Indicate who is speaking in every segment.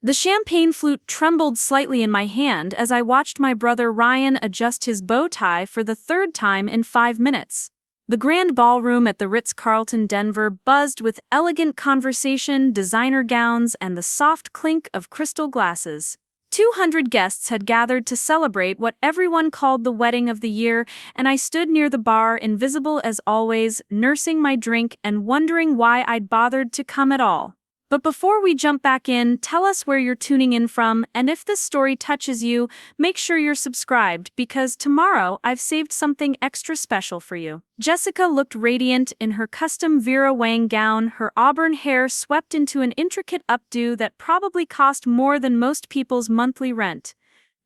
Speaker 1: The champagne flute trembled slightly in my hand as I watched my brother Ryan adjust his bow tie for the third time in 5 minutes. The Grand Ballroom at the Ritz-Carlton Denver buzzed with elegant conversation, designer gowns, and the soft clink of crystal glasses. 200 guests had gathered to celebrate what everyone called the wedding of the year, and I stood near the bar, invisible as always, nursing my drink and wondering why I'd bothered to come at all. But before we jump back in, tell us where you're tuning in from, and if this story touches you, make sure you're subscribed because tomorrow I've saved something extra special for you. Jessica looked radiant in her custom Vera Wang gown, her auburn hair swept into an intricate updo that probably cost more than most people's monthly rent.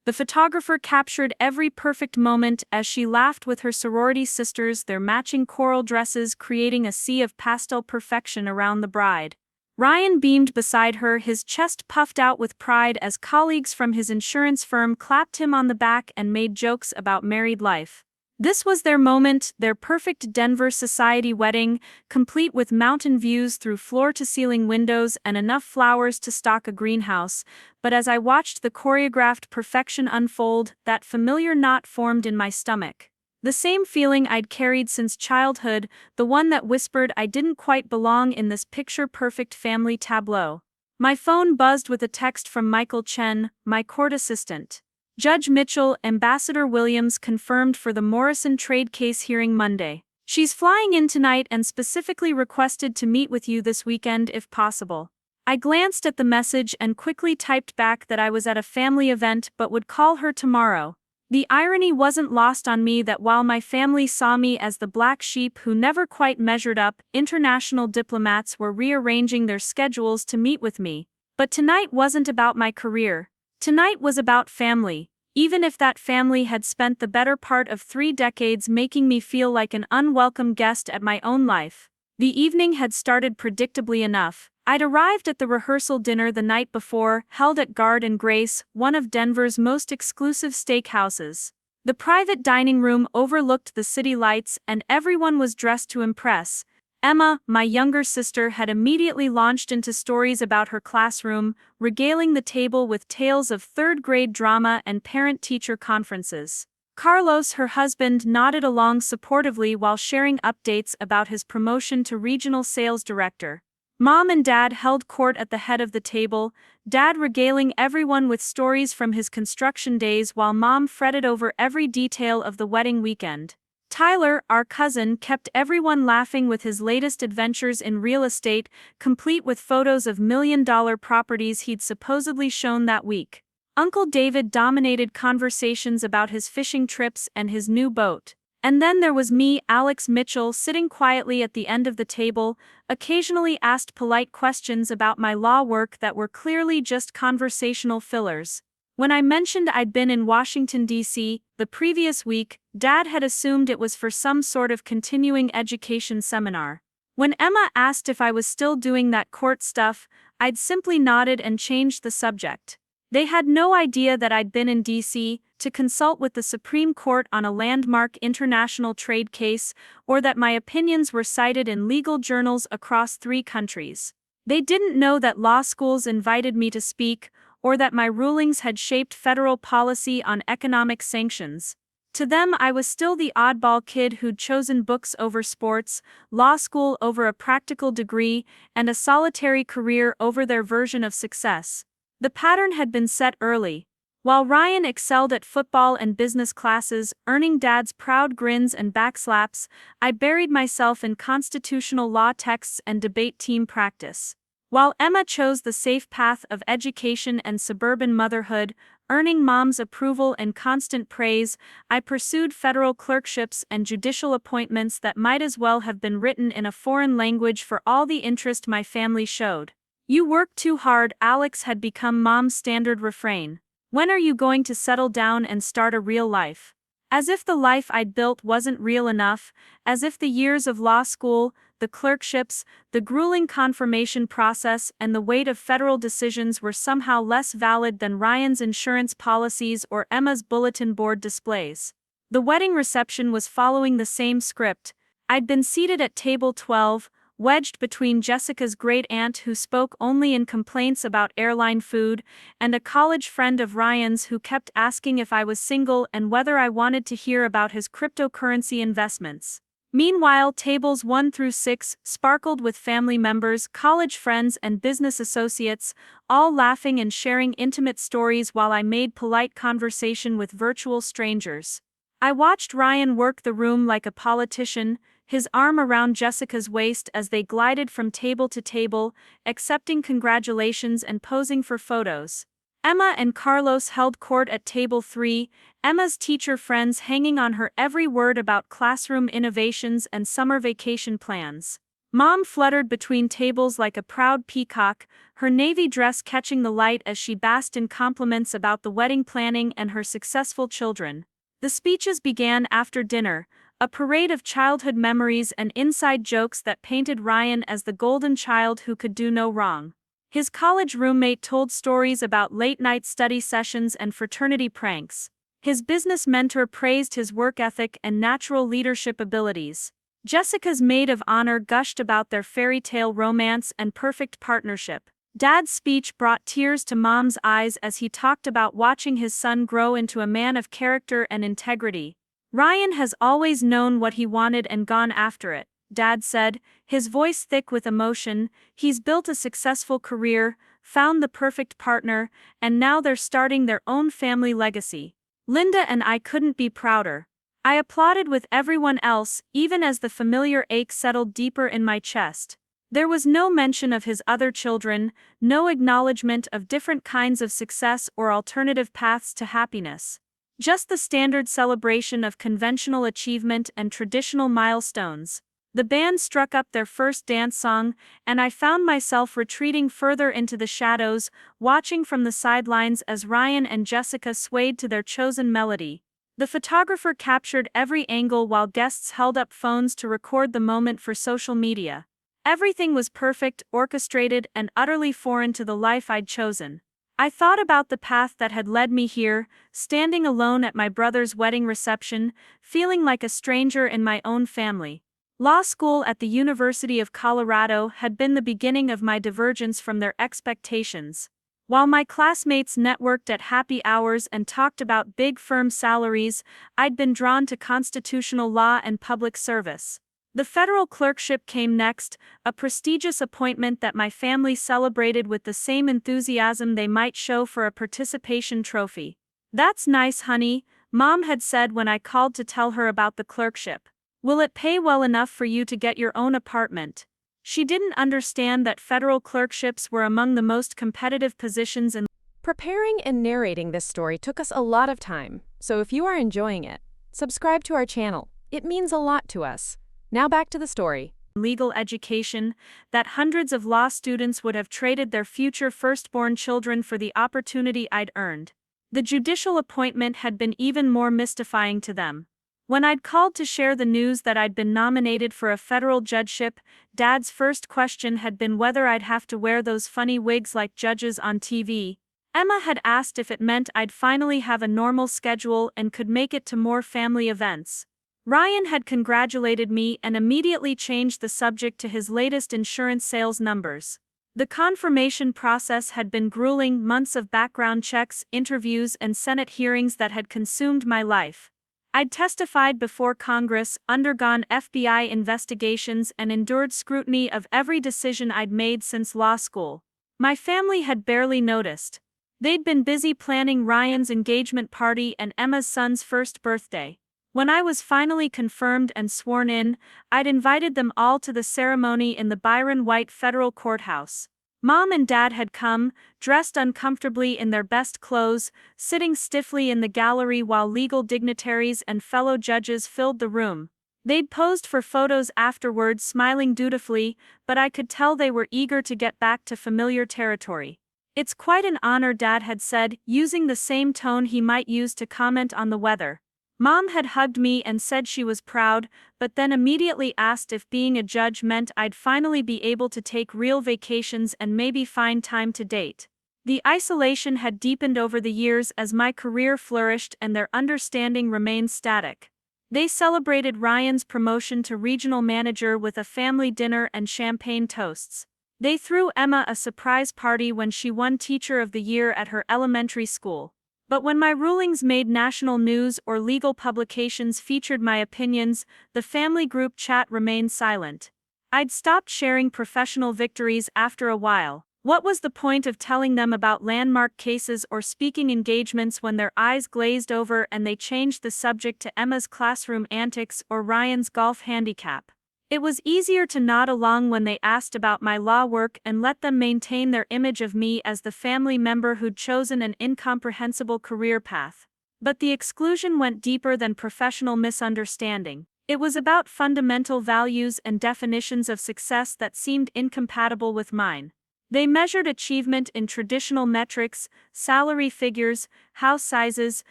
Speaker 1: The photographer captured every perfect moment as she laughed with her sorority sisters, their matching coral dresses creating a sea of pastel perfection around the bride. Ryan beamed beside her, his chest puffed out with pride as colleagues from his insurance firm clapped him on the back and made jokes about married life. This was their moment, their perfect Denver society wedding, complete with mountain views through floor-to-ceiling windows and enough flowers to stock a greenhouse. But as I watched the choreographed perfection unfold, that familiar knot formed in my stomach. The same feeling I'd carried since childhood, the one that whispered I didn't quite belong in this picture-perfect family tableau. My phone buzzed with a text from Michael Chen, my court assistant. Judge Mitchell, Ambassador Williams confirmed for the Morrison trade case hearing Monday. She's flying in tonight and specifically requested to meet with you this weekend if possible. I glanced at the message and quickly typed back that I was at a family event but would call her tomorrow. The irony wasn't lost on me that while my family saw me as the black sheep who never quite measured up, international diplomats were rearranging their schedules to meet with me. But tonight wasn't about my career. Tonight was about family, even if that family had spent the better part of 3 decades making me feel like an unwelcome guest at my own life. The evening had started predictably enough. I'd arrived at the rehearsal dinner the night before, held at Guard and Grace, one of Denver's most exclusive steakhouses. The private dining room overlooked the city lights and everyone was dressed to impress. Emma, my younger sister, had immediately launched into stories about her classroom, regaling the table with tales of third-grade drama and parent-teacher conferences. Carlos, her husband, nodded along supportively while sharing updates about his promotion to regional sales director. Mom and Dad held court at the head of the table, Dad regaling everyone with stories from his construction days while Mom fretted over every detail of the wedding weekend. Tyler, our cousin, kept everyone laughing with his latest adventures in real estate, complete with photos of million-dollar properties he'd supposedly shown that week. Uncle David dominated conversations about his fishing trips and his new boat. And then there was me, Alex Mitchell, sitting quietly at the end of the table, occasionally asked polite questions about my law work that were clearly just conversational fillers. When I mentioned I'd been in Washington, D.C., the previous week, Dad had assumed it was for some sort of continuing education seminar. When Emma asked if I was still doing that court stuff, I'd simply nodded and changed the subject. They had no idea that I'd been in D.C. to consult with the Supreme Court on a landmark international trade case, or that my opinions were cited in legal journals across 3 countries. They didn't know that law schools invited me to speak, or that my rulings had shaped federal policy on economic sanctions. To them, I was still the oddball kid who'd chosen books over sports, law school over a practical degree, and a solitary career over their version of success. The pattern had been set early. While Ryan excelled at football and business classes, earning Dad's proud grins and backslaps, I buried myself in constitutional law texts and debate team practice. While Emma chose the safe path of education and suburban motherhood, earning Mom's approval and constant praise, I pursued federal clerkships and judicial appointments that might as well have been written in a foreign language for all the interest my family showed. "You work too hard," Alex had become Mom's standard refrain. "When are you going to settle down and start a real life?" As if the life I'd built wasn't real enough, as if the years of law school, the clerkships, the grueling confirmation process, and the weight of federal decisions were somehow less valid than Ryan's insurance policies or Emma's bulletin board displays. The wedding reception was following the same script. I'd been seated at table 12, wedged between Jessica's great aunt who spoke only in complaints about airline food, and a college friend of Ryan's who kept asking if I was single and whether I wanted to hear about his cryptocurrency investments. Meanwhile, tables 1 through 6 sparkled with family members, college friends, and business associates, all laughing and sharing intimate stories while I made polite conversation with virtual strangers. I watched Ryan work the room like a politician, his arm around Jessica's waist as they glided from table to table, accepting congratulations and posing for photos. Emma and Carlos held court at table 3, Emma's teacher friends hanging on her every word about classroom innovations and summer vacation plans. Mom fluttered between tables like a proud peacock, her navy dress catching the light as she basked in compliments about the wedding planning and her successful children. The speeches began after dinner, a parade of childhood memories and inside jokes that painted Ryan as the golden child who could do no wrong. His college roommate told stories about late-night study sessions and fraternity pranks. His business mentor praised his work ethic and natural leadership abilities. Jessica's maid of honor gushed about their fairy tale romance and perfect partnership. Dad's speech brought tears to Mom's eyes as he talked about watching his son grow into a man of character and integrity. Ryan has always known what he wanted and gone after it, Dad said, his voice thick with emotion. He's built a successful career, found the perfect partner, and now they're starting their own family legacy. Linda and I couldn't be prouder. I applauded with everyone else, even as the familiar ache settled deeper in my chest. There was no mention of his other children, no acknowledgement of different kinds of success or alternative paths to happiness. Just the standard celebration of conventional achievement and traditional milestones. The band struck up their first dance song, and I found myself retreating further into the shadows, watching from the sidelines as Ryan and Jessica swayed to their chosen melody. The photographer captured every angle while guests held up phones to record the moment for social media. Everything was perfect, orchestrated, and utterly foreign to the life I'd chosen. I thought about the path that had led me here, standing alone at my brother's wedding reception, feeling like a stranger in my own family. Law school at the University of Colorado had been the beginning of my divergence from their expectations. While my classmates networked at happy hours and talked about big firm salaries, I'd been drawn to constitutional law and public service. The federal clerkship came next, a prestigious appointment that my family celebrated with the same enthusiasm they might show for a participation trophy. "That's nice, honey," Mom had said when I called to tell her about the clerkship. "Will it pay well enough for you to get your own apartment?" She didn't understand that federal clerkships were among the most competitive positions in.
Speaker 2: Preparing and narrating this story took us a lot of time, so if you are enjoying it, subscribe to our channel. It means a lot to us. Now back to the story.
Speaker 1: Legal education, that hundreds of law students would have traded their future firstborn children for the opportunity I'd earned. The judicial appointment had been even more mystifying to them. When I'd called to share the news that I'd been nominated for a federal judgeship, Dad's first question had been whether I'd have to wear those funny wigs like judges on TV. Emma had asked if it meant I'd finally have a normal schedule and could make it to more family events. Ryan had congratulated me and immediately changed the subject to his latest insurance sales numbers. The confirmation process had been grueling, months of background checks, interviews, and Senate hearings that had consumed my life. I'd testified before Congress, undergone FBI investigations, and endured scrutiny of every decision I'd made since law school. My family had barely noticed. They'd been busy planning Ryan's engagement party and Emma's son's first birthday. When I was finally confirmed and sworn in, I'd invited them all to the ceremony in the Byron White Federal Courthouse. Mom and Dad had come, dressed uncomfortably in their best clothes, sitting stiffly in the gallery while legal dignitaries and fellow judges filled the room. They'd posed for photos afterwards, smiling dutifully, but I could tell they were eager to get back to familiar territory. "It's quite an honor," Dad had said, using the same tone he might use to comment on the weather. Mom had hugged me and said she was proud, but then immediately asked if being a judge meant I'd finally be able to take real vacations and maybe find time to date. The isolation had deepened over the years as my career flourished and their understanding remained static. They celebrated Ryan's promotion to regional manager with a family dinner and champagne toasts. They threw Emma a surprise party when she won Teacher of the Year at her elementary school. But when my rulings made national news or legal publications featured my opinions, the family group chat remained silent. I'd stopped sharing professional victories after a while. What was the point of telling them about landmark cases or speaking engagements when their eyes glazed over and they changed the subject to Emma's classroom antics or Ryan's golf handicap? It was easier to nod along when they asked about my law work and let them maintain their image of me as the family member who'd chosen an incomprehensible career path. But the exclusion went deeper than professional misunderstanding. It was about fundamental values and definitions of success that seemed incompatible with mine. They measured achievement in traditional metrics, salary figures, house sizes,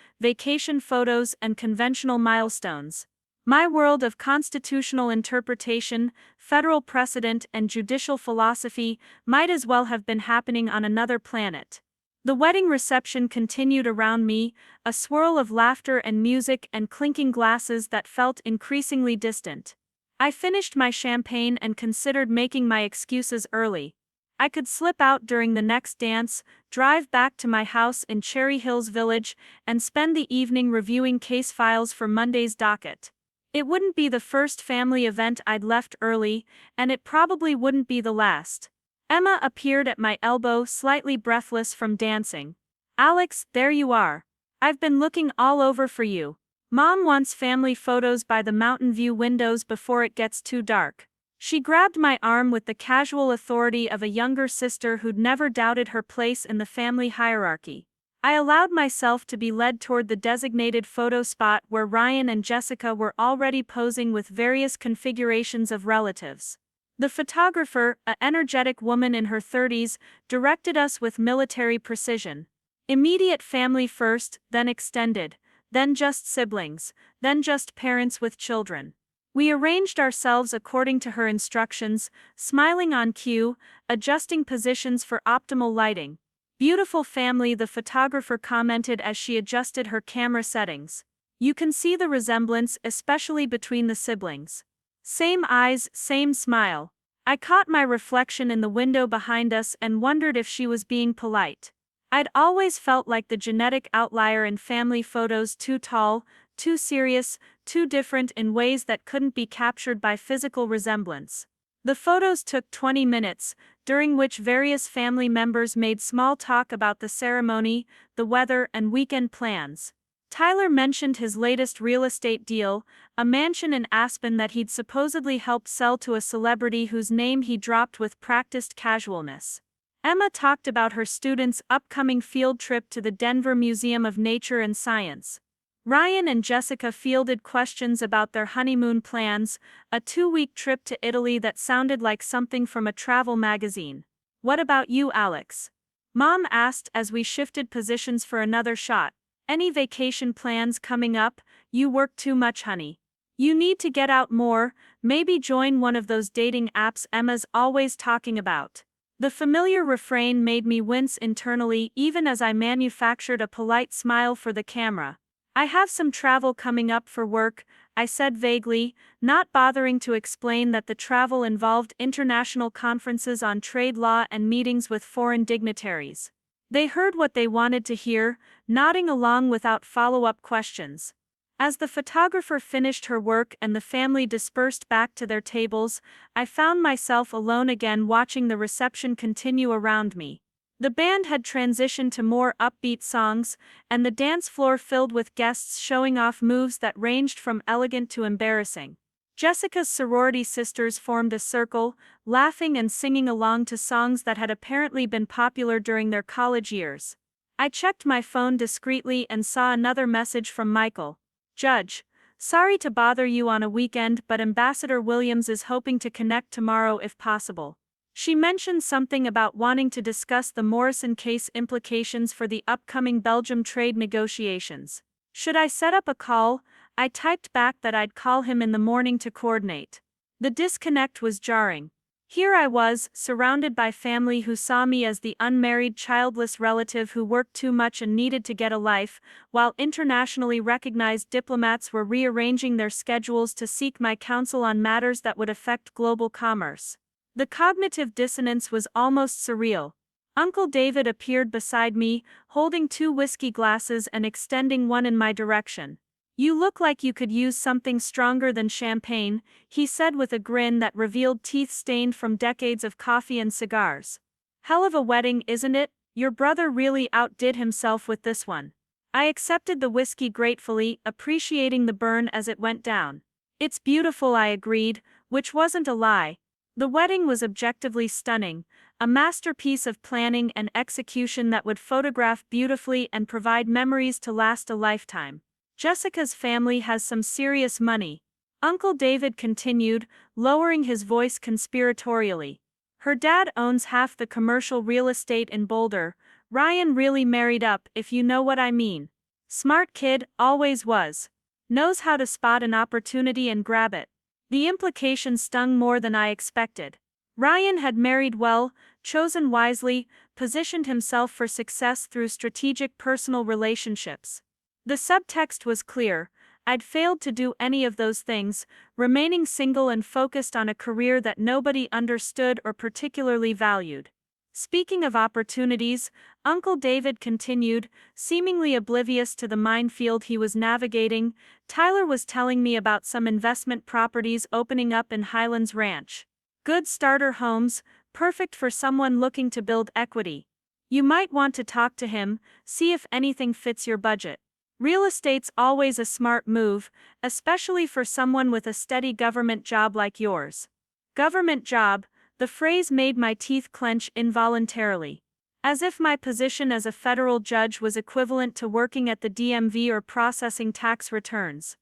Speaker 1: vacation photos, and conventional milestones. My world of constitutional interpretation, federal precedent, and judicial philosophy might as well have been happening on another planet. The wedding reception continued around me, a swirl of laughter and music and clinking glasses that felt increasingly distant. I finished my champagne and considered making my excuses early. I could slip out during the next dance, drive back to my house in Cherry Hills Village, and spend the evening reviewing case files for Monday's docket. It wouldn't be the first family event I'd left early, and it probably wouldn't be the last. Emma appeared at my elbow, slightly breathless from dancing. "Alex, there you are. I've been looking all over for you. Mom wants family photos by the mountain view windows before it gets too dark." She grabbed my arm with the casual authority of a younger sister who'd never doubted her place in the family hierarchy. I allowed myself to be led toward the designated photo spot where Ryan and Jessica were already posing with various configurations of relatives. The photographer, an energetic woman in her 30s, directed us with military precision. Immediate family first, then extended, then just siblings, then just parents with children. We arranged ourselves according to her instructions, smiling on cue, adjusting positions for optimal lighting. "Beautiful family," the photographer commented as she adjusted her camera settings. "You can see the resemblance, especially between the siblings. Same eyes, same smile." I caught my reflection in the window behind us and wondered if she was being polite. I'd always felt like the genetic outlier in family photos, too tall, too serious, too different in ways that couldn't be captured by physical resemblance. The photos took 20 minutes, during which various family members made small talk about the ceremony, the weather, and weekend plans. Tyler mentioned his latest real estate deal, a mansion in Aspen that he'd supposedly helped sell to a celebrity whose name he dropped with practiced casualness. Emma talked about her students' upcoming field trip to the Denver Museum of Nature and Science. Ryan and Jessica fielded questions about their honeymoon plans, a 2-week trip to Italy that sounded like something from a travel magazine. "What about you, Alex?" Mom asked as we shifted positions for another shot. "Any vacation plans coming up? You work too much, honey. You need to get out more, maybe join one of those dating apps Emma's always talking about." The familiar refrain made me wince internally even as I manufactured a polite smile for the camera. "I have some travel coming up for work," I said vaguely, not bothering to explain that the travel involved international conferences on trade law and meetings with foreign dignitaries. They heard what they wanted to hear, nodding along without follow-up questions. As the photographer finished her work and the family dispersed back to their tables, I found myself alone again watching the reception continue around me. The band had transitioned to more upbeat songs, and the dance floor filled with guests showing off moves that ranged from elegant to embarrassing. Jessica's sorority sisters formed a circle, laughing and singing along to songs that had apparently been popular during their college years. I checked my phone discreetly and saw another message from Michael. "Judge, sorry to bother you on a weekend, but Ambassador Williams is hoping to connect tomorrow if possible." She mentioned something about wanting to discuss the Morrison case implications for the upcoming Belgium trade negotiations. Should I set up a call? I typed back that I'd call him in the morning to coordinate. The disconnect was jarring. Here I was, surrounded by family who saw me as the unmarried childless relative who worked too much and needed to get a life, while internationally recognized diplomats were rearranging their schedules to seek my counsel on matters that would affect global commerce. The cognitive dissonance was almost surreal. Uncle David appeared beside me, holding 2 whiskey glasses and extending one in my direction. "You look like you could use something stronger than champagne," he said with a grin that revealed teeth stained from decades of coffee and cigars. "Hell of a wedding, isn't it? Your brother really outdid himself with this one." I accepted the whiskey gratefully, appreciating the burn as it went down. "It's beautiful," I agreed, which wasn't a lie. The wedding was objectively stunning, a masterpiece of planning and execution that would photograph beautifully and provide memories to last a lifetime. "Jessica's family has some serious money," Uncle David continued, lowering his voice conspiratorially. "Her dad owns half the commercial real estate in Boulder. Ryan really married up, if you know what I mean. Smart kid, always was. Knows how to spot an opportunity and grab it." The implication stung more than I expected. Ryan had married well, chosen wisely, positioned himself for success through strategic personal relationships. The subtext was clear: I'd failed to do any of those things, remaining single and focused on a career that nobody understood or particularly valued. "Speaking of opportunities," Uncle David continued, seemingly oblivious to the minefield he was navigating, "Tyler was telling me about some investment properties opening up in Highlands Ranch. Good starter homes, perfect for someone looking to build equity. You might want to talk to him, see if anything fits your budget. Real estate's always a smart move, especially for someone with a steady government job like yours." Government job, the phrase made my teeth clench involuntarily. As if my position as a federal judge was equivalent to working at the DMV or processing tax returns.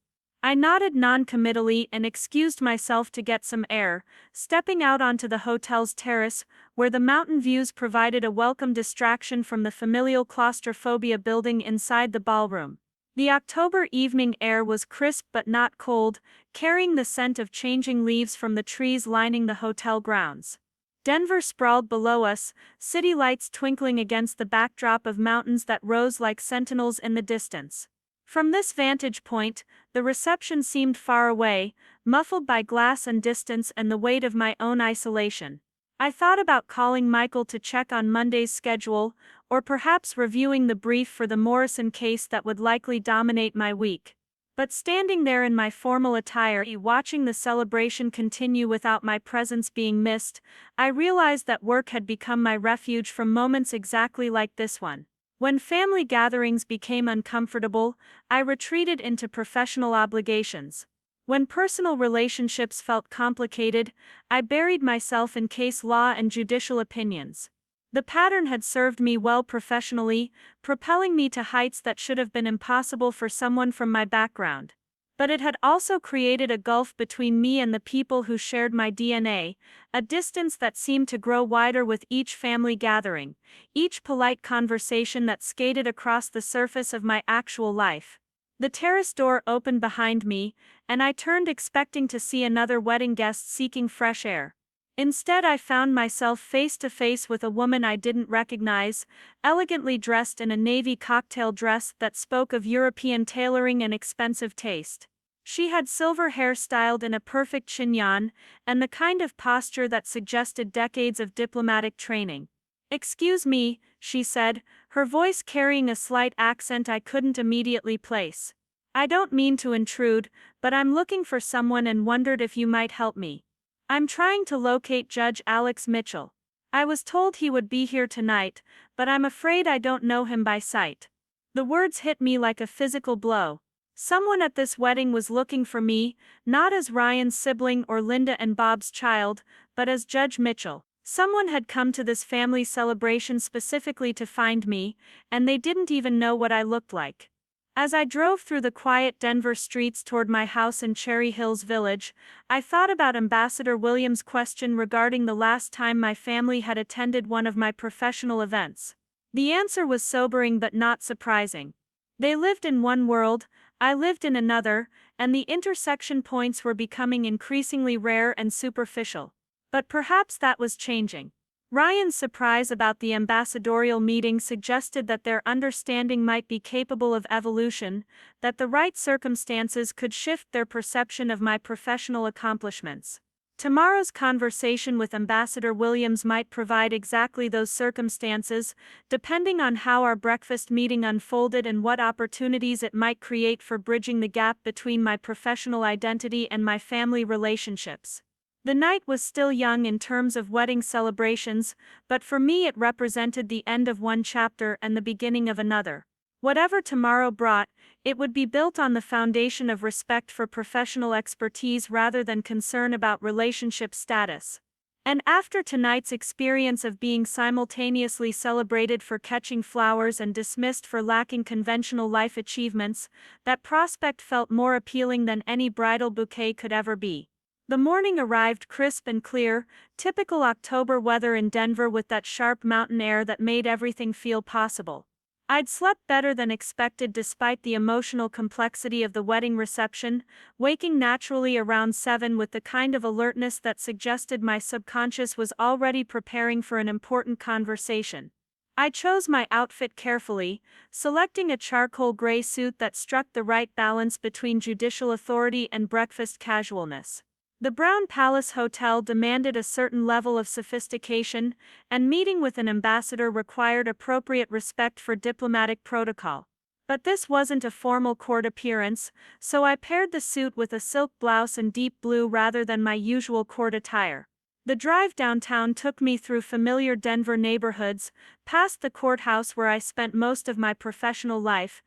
Speaker 1: I nodded non-committally and excused myself to get some air, stepping out onto the hotel's terrace, where the mountain views provided a welcome distraction from the familial claustrophobia building inside the ballroom. The October evening air was crisp but not cold, carrying the scent of changing leaves from the trees lining the hotel grounds. Denver sprawled below us, city lights twinkling against the backdrop of mountains that rose like sentinels in the distance. From this vantage point, the reception seemed far away, muffled by glass and distance and the weight of my own isolation. I thought about calling Michael to check on Monday's schedule, or perhaps reviewing the brief for the Morrison case that would likely dominate my week. But standing there in my formal attire, watching the celebration continue without my presence being missed, I realized that work had become my refuge from moments exactly like this one. When family gatherings became uncomfortable, I retreated into professional obligations. When personal relationships felt complicated, I buried myself in case law and judicial opinions. The pattern had served me well professionally, propelling me to heights that should have been impossible for someone from my background. But it had also created a gulf between me and the people who shared my DNA, a distance that seemed to grow wider with each family gathering, each polite conversation that skated across the surface of my actual life. The terrace door opened behind me, and I turned expecting to see another wedding guest seeking fresh air. Instead, I found myself face to face with a woman I didn't recognize, elegantly dressed in a navy cocktail dress that spoke of European tailoring and expensive taste. She had silver hair styled in a perfect chignon, and the kind of posture that suggested decades of diplomatic training. "Excuse me," she said, her voice carrying a slight accent I couldn't immediately place. "I don't mean to intrude, but I'm looking for someone and wondered if you might help me. I'm trying to locate Judge Alex Mitchell. I was told he would be here tonight, but I'm afraid I don't know him by sight." The words hit me like a physical blow. Someone at this wedding was looking for me, not as Ryan's sibling or Linda and Bob's child, but as Judge Mitchell. Someone had come to this family celebration specifically to find me, and they didn't even know what I looked like. As I drove through the quiet Denver streets toward my house in Cherry Hills Village, I thought about Ambassador Williams' question regarding the last time my family had attended one of my professional events. The answer was sobering but not surprising. They lived in one world, I lived in another, and the intersection points were becoming increasingly rare and superficial. But perhaps that was changing. Ryan's surprise about the ambassadorial meeting suggested that their understanding might be capable of evolution, that the right circumstances could shift their perception of my professional accomplishments. Tomorrow's conversation with Ambassador Williams might provide exactly those circumstances, depending on how our breakfast meeting unfolded and what opportunities it might create for bridging the gap between my professional identity and my family relationships. The night was still young in terms of wedding celebrations, but for me it represented the end of one chapter and the beginning of another. Whatever tomorrow brought, it would be built on the foundation of respect for professional expertise rather than concern about relationship status. And after tonight's experience of being simultaneously celebrated for catching flowers and dismissed for lacking conventional life achievements, that prospect felt more appealing than any bridal bouquet could ever be. The morning arrived crisp and clear, typical October weather in Denver with that sharp mountain air that made everything feel possible. I'd slept better than expected despite the emotional complexity of the wedding reception, waking naturally around 7 with the kind of alertness that suggested my subconscious was already preparing for an important conversation. I chose my outfit carefully, selecting a charcoal gray suit that struck the right balance between judicial authority and breakfast casualness. The Brown Palace Hotel demanded a certain level of sophistication, and meeting with an ambassador required appropriate respect for diplomatic protocol. But this wasn't a formal court appearance, so I paired the suit with a silk blouse and deep blue rather than my usual court attire. The drive downtown took me through familiar Denver neighborhoods, past the courthouse where I spent most of my professional life,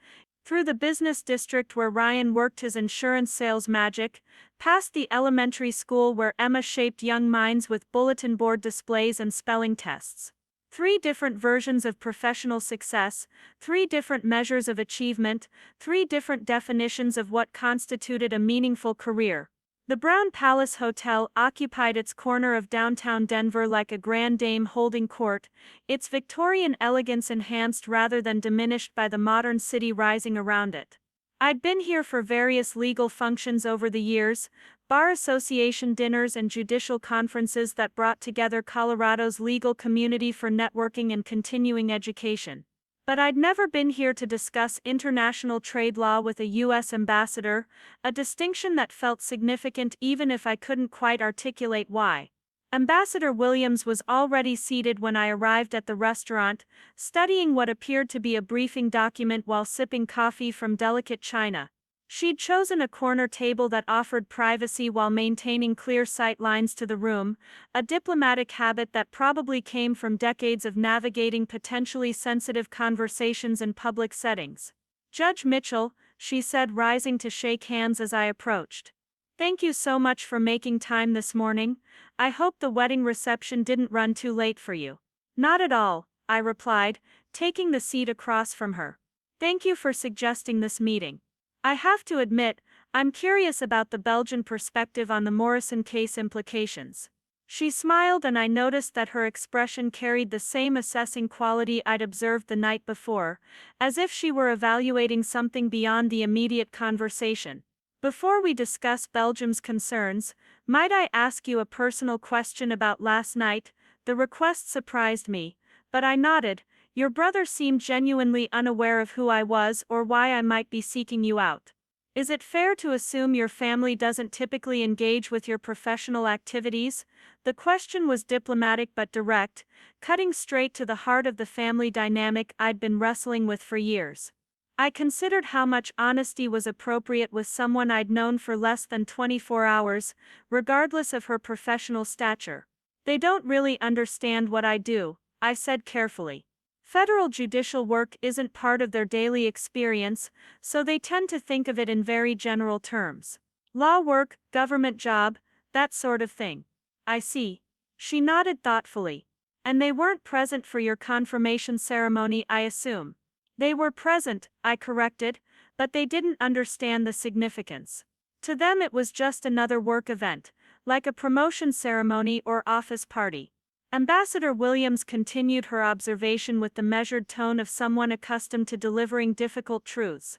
Speaker 1: through the business district where Ryan worked his insurance sales magic, past the elementary school where Emma shaped young minds with bulletin board displays and spelling tests. 3 different versions of professional success, 3 different measures of achievement, 3 different definitions of what constituted a meaningful career. The Brown Palace Hotel occupied its corner of downtown Denver like a grand dame holding court, its Victorian elegance enhanced rather than diminished by the modern city rising around it. I'd been here for various legal functions over the years, bar association dinners and judicial conferences that brought together Colorado's legal community for networking and continuing education. But I'd never been here to discuss international trade law with a U.S. ambassador, a distinction that felt significant even if I couldn't quite articulate why. Ambassador Williams was already seated when I arrived at the restaurant, studying what appeared to be a briefing document while sipping coffee from delicate china. She'd chosen a corner table that offered privacy while maintaining clear sight lines to the room, a diplomatic habit that probably came from decades of navigating potentially sensitive conversations in public settings. "Judge Mitchell," she said, rising to shake hands as I approached. "Thank you so much for making time this morning. I hope the wedding reception didn't run too late for you." "Not at all," I replied, taking the seat across from her. "Thank you for suggesting this meeting. I have to admit, I'm curious about the Belgian perspective on the Morrison case implications." She smiled and I noticed that her expression carried the same assessing quality I'd observed the night before, as if she were evaluating something beyond the immediate conversation. "Before we discuss Belgium's concerns, might I ask you a personal question about last night?" The request surprised me, but I nodded. "Your brother seemed genuinely unaware of who I was or why I might be seeking you out. Is it fair to assume your family doesn't typically engage with your professional activities?" The question was diplomatic but direct, cutting straight to the heart of the family dynamic I'd been wrestling with for years. I considered how much honesty was appropriate with someone I'd known for less than 24 hours, regardless of her professional stature. "They don't really understand what I do," I said carefully. "Federal judicial work isn't part of their daily experience, so they tend to think of it in very general terms. Law work, government job, that sort of thing." "I see." She nodded thoughtfully. "And they weren't present for your confirmation ceremony, I assume." "They were present," I corrected, "but they didn't understand the significance. To them it was just another work event, like a promotion ceremony or office party." Ambassador Williams continued her observation with the measured tone of someone accustomed to delivering difficult truths.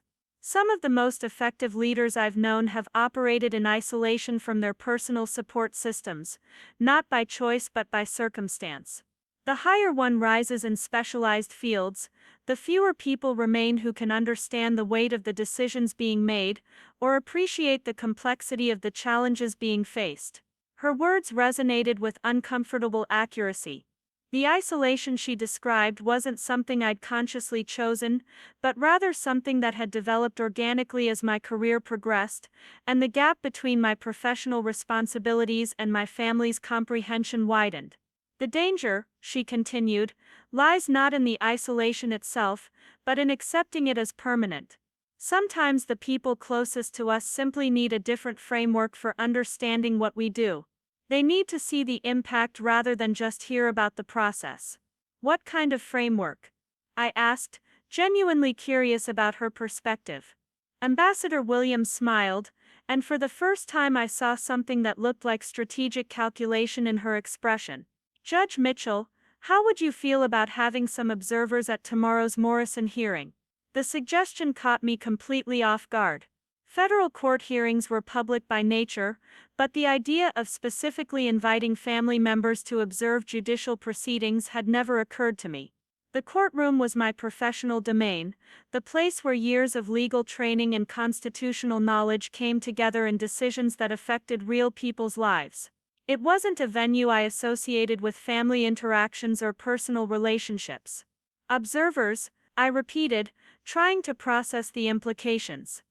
Speaker 1: Some of the most effective leaders I've known have operated in isolation from their personal support systems, not by choice but by circumstance. The higher one rises in specialized fields, the fewer people remain who can understand the weight of the decisions being made or appreciate the complexity of the challenges being faced. Her words resonated with uncomfortable accuracy. The isolation she described wasn't something I'd consciously chosen, but rather something that had developed organically as my career progressed, and the gap between my professional responsibilities and my family's comprehension widened. The danger, she continued, lies not in the isolation itself, but in accepting it as permanent. Sometimes the people closest to us simply need a different framework for understanding what we do. They need to see the impact rather than just hear about the process. What kind of framework? I asked, genuinely curious about her perspective. Ambassador Williams smiled, and for the first time I saw something that looked like strategic calculation in her expression. Judge Mitchell, how would you feel about having some observers at tomorrow's Morrison hearing? The suggestion caught me completely off guard. Federal court hearings were public by nature, but the idea of specifically inviting family members to observe judicial proceedings had never occurred to me. The courtroom was my professional domain, the place where years of legal training and constitutional knowledge came together in decisions that affected real people's lives. It wasn't a venue I associated with family interactions or personal relationships. Observers, I repeated, trying to process the implications.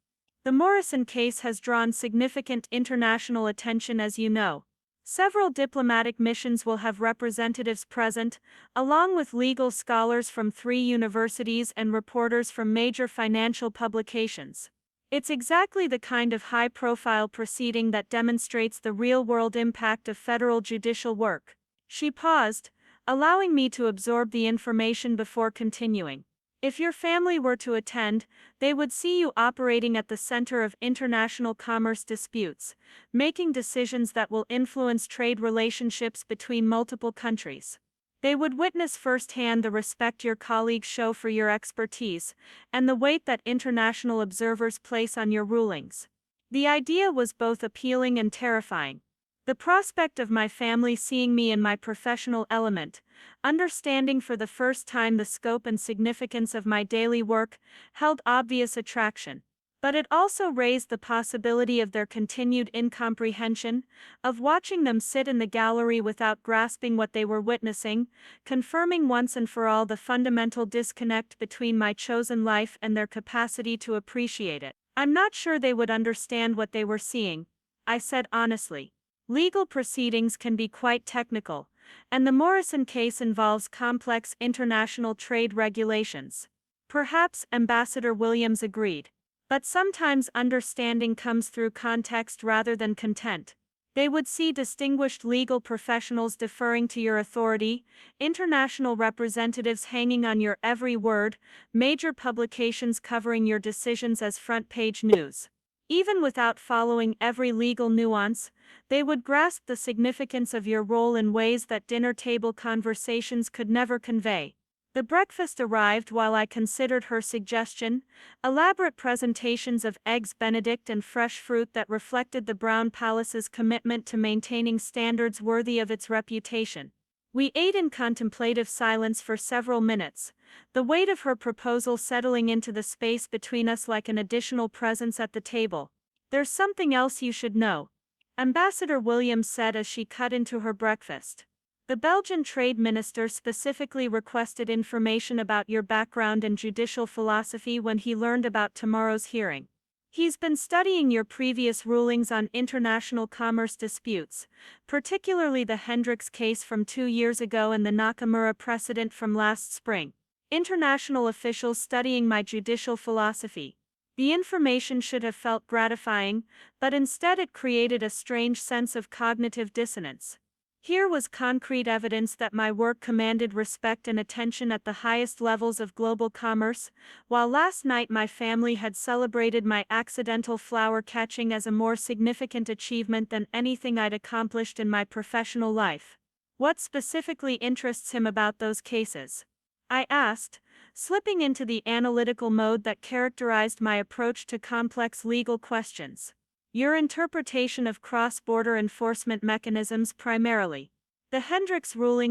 Speaker 1: The Morrison case has drawn significant international attention, as you know. Several diplomatic missions will have representatives present, along with legal scholars from 3 universities and reporters from major financial publications. It's exactly the kind of high-profile proceeding that demonstrates the real-world impact of federal judicial work. She paused, allowing me to absorb the information before continuing. If your family were to attend, they would see you operating at the center of international commerce disputes, making decisions that will influence trade relationships between multiple countries. They would witness firsthand the respect your colleagues show for your expertise, and the weight that international observers place on your rulings. The idea was both appealing and terrifying. The prospect of my family seeing me in my professional element, understanding for the first time the scope and significance of my daily work, held obvious attraction. But it also raised the possibility of their continued incomprehension, of watching them sit in the gallery without grasping what they were witnessing, confirming once and for all the fundamental disconnect between my chosen life and their capacity to appreciate it. I'm not sure they would understand what they were seeing, I said honestly. Legal proceedings can be quite technical, and the Morrison case involves complex international trade regulations. Perhaps Ambassador Williams agreed. But sometimes understanding comes through context rather than content. They would see distinguished legal professionals deferring to your authority, international representatives hanging on your every word, major publications covering your decisions as front-page news. Even without following every legal nuance, they would grasp the significance of your role in ways that dinner-table conversations could never convey. The breakfast arrived while I considered her suggestion, elaborate presentations of eggs Benedict and fresh fruit that reflected the Brown Palace's commitment to maintaining standards worthy of its reputation. We ate in contemplative silence for several minutes, the weight of her proposal settling into the space between us like an additional presence at the table. "There's something else you should know," Ambassador Williams said as she cut into her breakfast. "The Belgian trade minister specifically requested information about your background and judicial philosophy when he learned about tomorrow's hearing. He's been studying your previous rulings on international commerce disputes, particularly the Hendricks case from 2 years ago and the Nakamura precedent from last spring. International officials studying my judicial philosophy. The information should have felt gratifying, but instead it created a strange sense of cognitive dissonance. Here was concrete evidence that my work commanded respect and attention at the highest levels of global commerce, while last night my family had celebrated my accidental flower catching as a more significant achievement than anything I'd accomplished in my professional life. What specifically interests him about those cases?" I asked, slipping into the analytical mode that characterized my approach to complex legal questions. Your interpretation of cross-border enforcement mechanisms primarily. The Hendricks ruling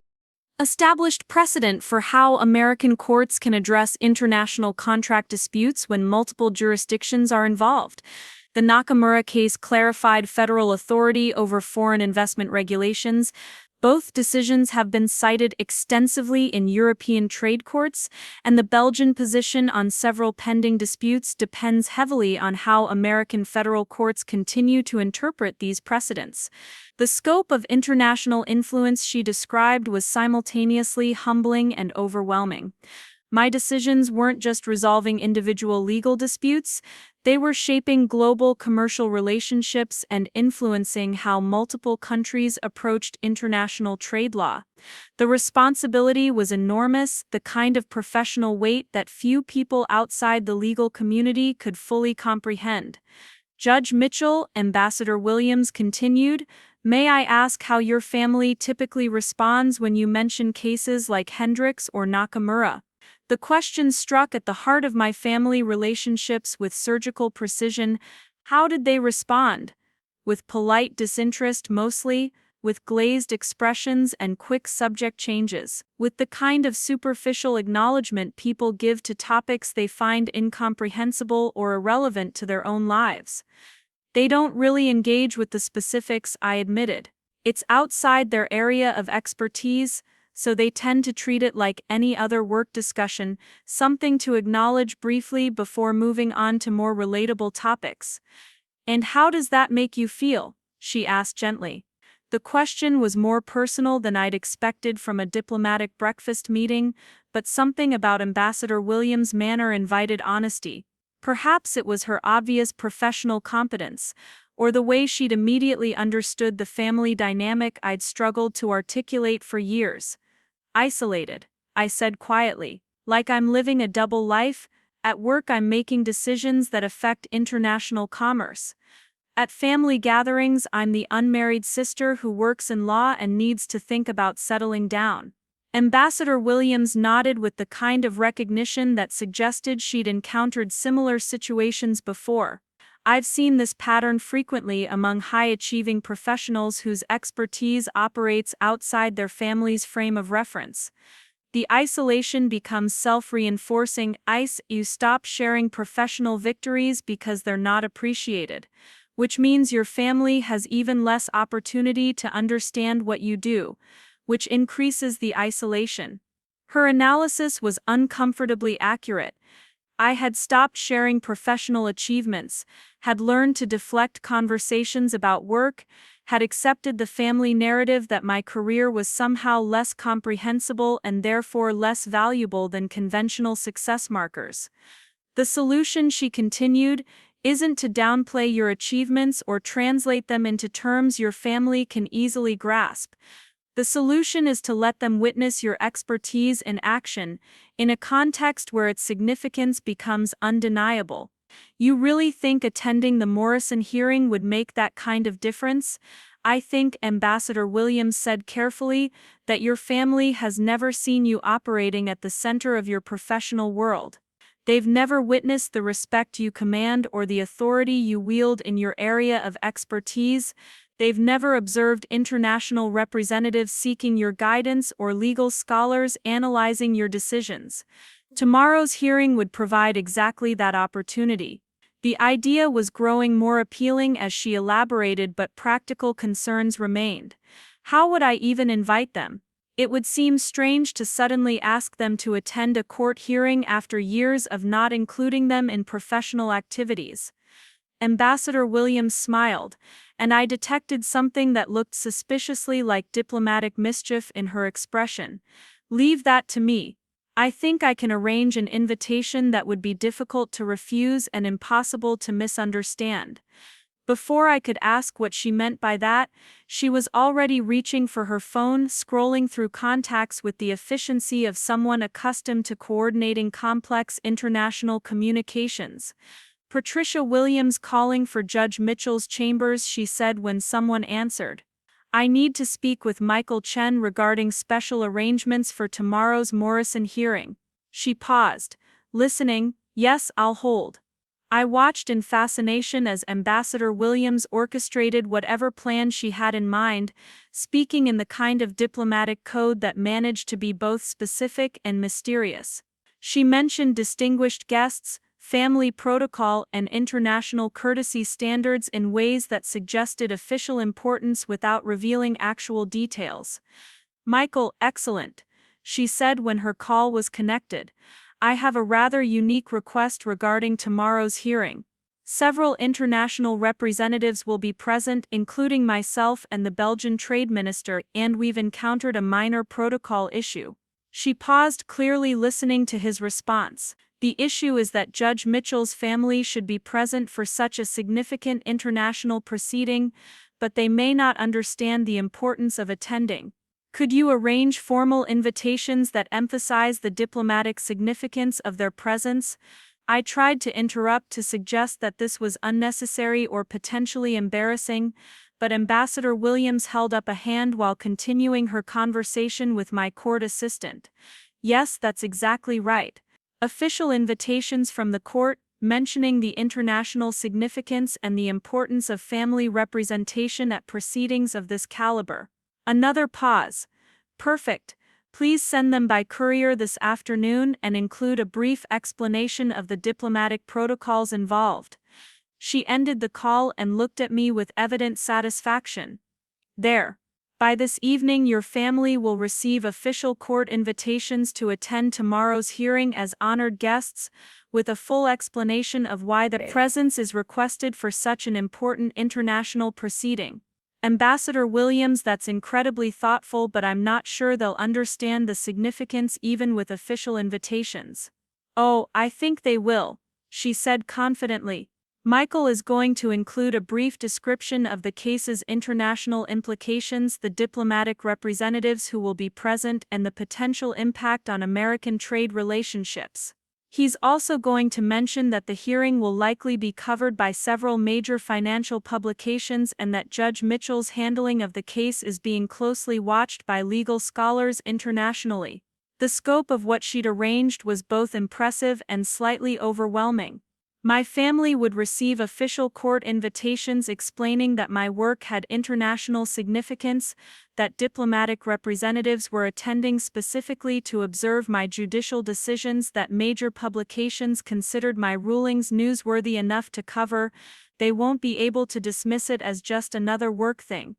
Speaker 1: established precedent for how American courts can address international contract disputes when multiple jurisdictions are involved. The Nakamura case clarified federal authority over foreign investment regulations. Both decisions have been cited extensively in European trade courts, and the Belgian position on several pending disputes depends heavily on how American federal courts continue to interpret these precedents. The scope of international influence she described was simultaneously humbling and overwhelming. My decisions weren't just resolving individual legal disputes, they were shaping global commercial relationships and influencing how multiple countries approached international trade law. The responsibility was enormous, the kind of professional weight that few people outside the legal community could fully comprehend. Judge Mitchell, Ambassador Williams continued, "May I ask how your family typically responds when you mention cases like Hendricks or Nakamura?" The question struck at the heart of my family relationships with surgical precision. How did they respond? With polite disinterest mostly, with glazed expressions and quick subject changes, with the kind of superficial acknowledgement people give to topics they find incomprehensible or irrelevant to their own lives. They don't really engage with the specifics, I admitted. It's outside their area of expertise, so they tend to treat it like any other work discussion, something to acknowledge briefly before moving on to more relatable topics. "And how does that make you feel?" she asked gently. The question was more personal than I'd expected from a diplomatic breakfast meeting, but something about Ambassador Williams' manner invited honesty. Perhaps it was her obvious professional competence, or the way she'd immediately understood the family dynamic I'd struggled to articulate for years. "Isolated," I said quietly, "like I'm living a double life. At work I'm making decisions that affect international commerce. At family gatherings I'm the unmarried sister who works in law and needs to think about settling down." Ambassador Williams nodded with the kind of recognition that suggested she'd encountered similar situations before. "I've seen this pattern frequently among high-achieving professionals whose expertise operates outside their family's frame of reference. The isolation becomes self-reinforcing. You stop sharing professional victories because they're not appreciated, which means your family has even less opportunity to understand what you do, which increases the isolation." Her analysis was uncomfortably accurate. I had stopped sharing professional achievements, had learned to deflect conversations about work, had accepted the family narrative that my career was somehow less comprehensible and therefore less valuable than conventional success markers. "The solution," she continued, "isn't to downplay your achievements or translate them into terms your family can easily grasp. The solution is to let them witness your expertise in action, in a context where its significance becomes undeniable." "You really think attending the Morrison hearing would make that kind of difference?" "I think," Ambassador Williams said carefully, "that your family has never seen you operating at the center of your professional world. They've never witnessed the respect you command or the authority you wield in your area of expertise. They've never observed international representatives seeking your guidance or legal scholars analyzing your decisions. Tomorrow's hearing would provide exactly that opportunity." The idea was growing more appealing as she elaborated, but practical concerns remained. How would I even invite them? It would seem strange to suddenly ask them to attend a court hearing after years of not including them in professional activities. Ambassador Williams smiled, and I detected something that looked suspiciously like diplomatic mischief in her expression. "Leave that to me. I think I can arrange an invitation that would be difficult to refuse and impossible to misunderstand." Before I could ask what she meant by that, she was already reaching for her phone, scrolling through contacts with the efficiency of someone accustomed to coordinating complex international communications. "Patricia Williams calling for Judge Mitchell's chambers," she said when someone answered. "I need to speak with Michael Chen regarding special arrangements for tomorrow's Morrison hearing." She paused, listening. Yes, I'll hold. I watched in fascination as Ambassador Williams orchestrated whatever plan she had in mind, speaking in the kind of diplomatic code that managed to be both specific and mysterious. She mentioned distinguished guests, family protocol, and international courtesy standards in ways that suggested official importance without revealing actual details. Michael, excellent, she said when her call was connected. I have a rather unique request regarding tomorrow's hearing. Several international representatives will be present, including myself and the Belgian trade minister, and we've encountered a minor protocol issue. She paused, clearly listening to his response. The issue is that Judge Mitchell's family should be present for such a significant international proceeding, but they may not understand the importance of attending. Could you arrange formal invitations that emphasize the diplomatic significance of their presence? I tried to interrupt to suggest that this was unnecessary or potentially embarrassing, but Ambassador Williams held up a hand while continuing her conversation with my court assistant. Yes, that's exactly right. Official invitations from the court, mentioning the international significance and the importance of family representation at proceedings of this caliber. Another pause. Perfect. Please send them by courier this afternoon and include a brief explanation of the diplomatic protocols involved. She ended the call and looked at me with evident satisfaction. There. By this evening, your family will receive official court invitations to attend tomorrow's hearing as honored guests, with a full explanation of why the presence is requested for such an important international proceeding. Ambassador Williams, that's incredibly thoughtful, but I'm not sure they'll understand the significance even with official invitations. Oh, I think they will, she said confidently. Michael is going to include a brief description of the case's international implications, the diplomatic representatives who will be present, and the potential impact on American trade relationships. He's also going to mention that the hearing will likely be covered by several major financial publications and that Judge Mitchell's handling of the case is being closely watched by legal scholars internationally. The scope of what she'd arranged was both impressive and slightly overwhelming. My family would receive official court invitations explaining that my work had international significance, that diplomatic representatives were attending specifically to observe my judicial decisions, that major publications considered my rulings newsworthy enough to cover. They won't be able to dismiss it as just another work thing,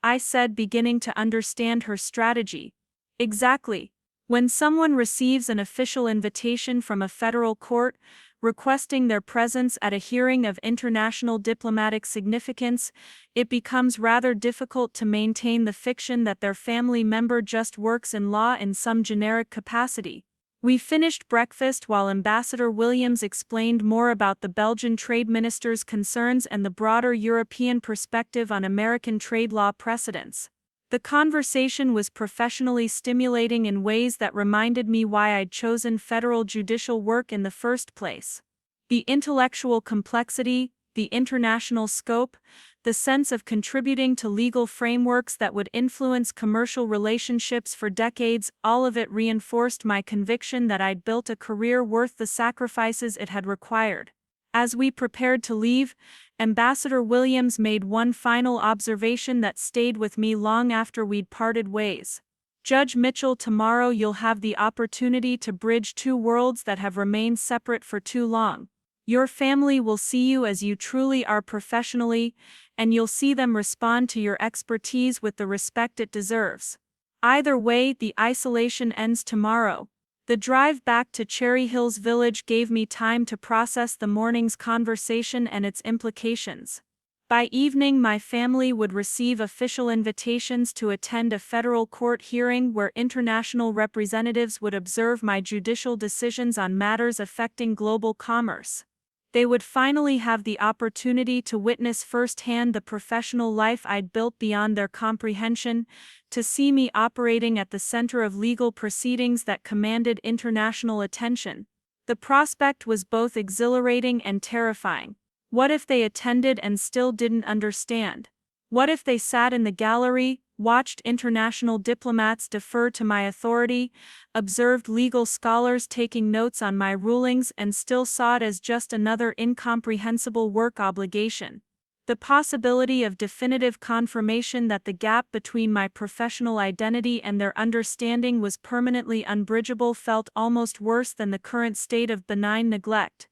Speaker 1: I said, beginning to understand her strategy. Exactly. When someone receives an official invitation from a federal court, requesting their presence at a hearing of international diplomatic significance, it becomes rather difficult to maintain the fiction that their family member just works in law in some generic capacity. We finished breakfast while Ambassador Williams explained more about the Belgian trade minister's concerns and the broader European perspective on American trade law precedents. The conversation was professionally stimulating in ways that reminded me why I'd chosen federal judicial work in the first place. The intellectual complexity, the international scope, the sense of contributing to legal frameworks that would influence commercial relationships for decades, all of it reinforced my conviction that I'd built a career worth the sacrifices it had required. As we prepared to leave, Ambassador Williams made one final observation that stayed with me long after we'd parted ways. Judge Mitchell, tomorrow you'll have the opportunity to bridge two worlds that have remained separate for too long. Your family will see you as you truly are professionally, and you'll see them respond to your expertise with the respect it deserves. Either way, the isolation ends tomorrow. The drive back to Cherry Hills Village gave me time to process the morning's conversation and its implications. By evening, my family would receive official invitations to attend a federal court hearing where international representatives would observe my judicial decisions on matters affecting global commerce. They would finally have the opportunity to witness firsthand the professional life I'd built beyond their comprehension, to see me operating at the center of legal proceedings that commanded international attention. The prospect was both exhilarating and terrifying. What if they attended and still didn't understand? What if they sat in the gallery, watched international diplomats defer to my authority, observed legal scholars taking notes on my rulings and still saw it as just another incomprehensible work obligation? The possibility of definitive confirmation that the gap between my professional identity and their understanding was permanently unbridgeable felt almost worse than the current state of benign neglect,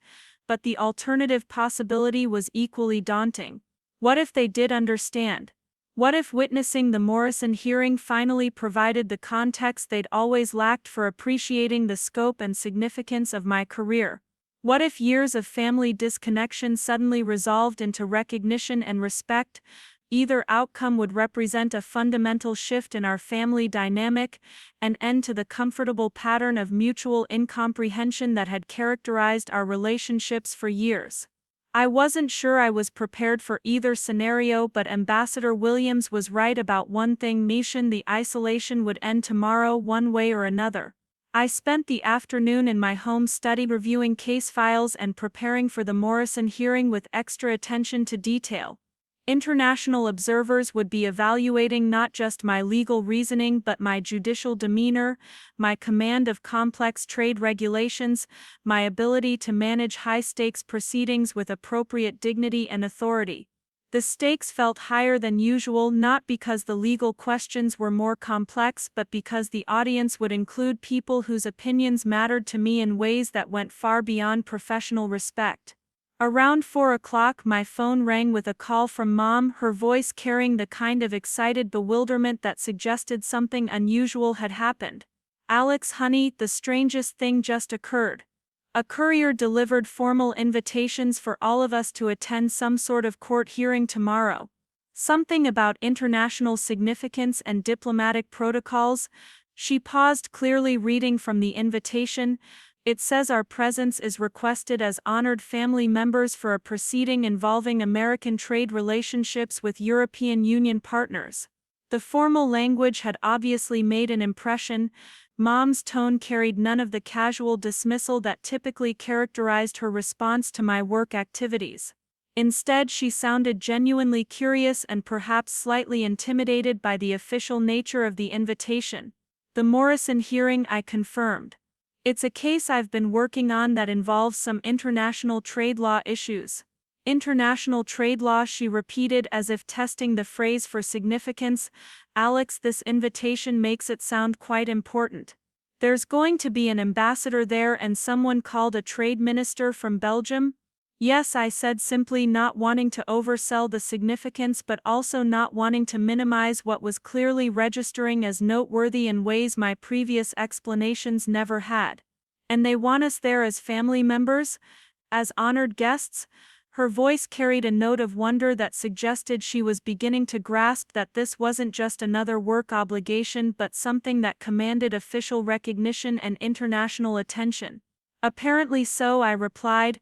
Speaker 1: but the alternative possibility was equally daunting. What if they did understand? What if witnessing the Morrison hearing finally provided the context they'd always lacked for appreciating the scope and significance of my career? What if years of family disconnection suddenly resolved into recognition and respect? Either outcome would represent a fundamental shift in our family dynamic, an end to the comfortable pattern of mutual incomprehension that had characterized our relationships for years. I wasn't sure I was prepared for either scenario, but Ambassador Williams was right about one thing: the isolation would end tomorrow one way or another. I spent the afternoon in my home study reviewing case files and preparing for the Morrison hearing with extra attention to detail. International observers would be evaluating not just my legal reasoning but my judicial demeanor, my command of complex trade regulations, my ability to manage high-stakes proceedings with appropriate dignity and authority. The stakes felt higher than usual, not because the legal questions were more complex but because the audience would include people whose opinions mattered to me in ways that went far beyond professional respect. Around 4 o'clock my phone rang with a call from Mom, her voice carrying the kind of excited bewilderment that suggested something unusual had happened. "Alex, honey, the strangest thing just occurred. A courier delivered formal invitations for all of us to attend some sort of court hearing tomorrow. Something about international significance and diplomatic protocols." She paused, clearly reading from the invitation. "It says our presence is requested as honored family members for a proceeding involving American trade relationships with European Union partners." The formal language had obviously made an impression. Mom's tone carried none of the casual dismissal that typically characterized her response to my work activities. Instead, she sounded genuinely curious and perhaps slightly intimidated by the official nature of the invitation. "The Morrison hearing," I confirmed. "It's a case I've been working on that involves some international trade law issues." "International trade law," she repeated as if testing the phrase for significance. "Alex, this invitation makes it sound quite important. There's going to be an ambassador there and someone called a trade minister from Belgium?" "Yes," I said simply, not wanting to oversell the significance but also not wanting to minimize what was clearly registering as noteworthy in ways my previous explanations never had. "And they want us there as family members? As honored guests?" Her voice carried a note of wonder that suggested she was beginning to grasp that this wasn't just another work obligation but something that commanded official recognition and international attention. "Apparently so," I replied.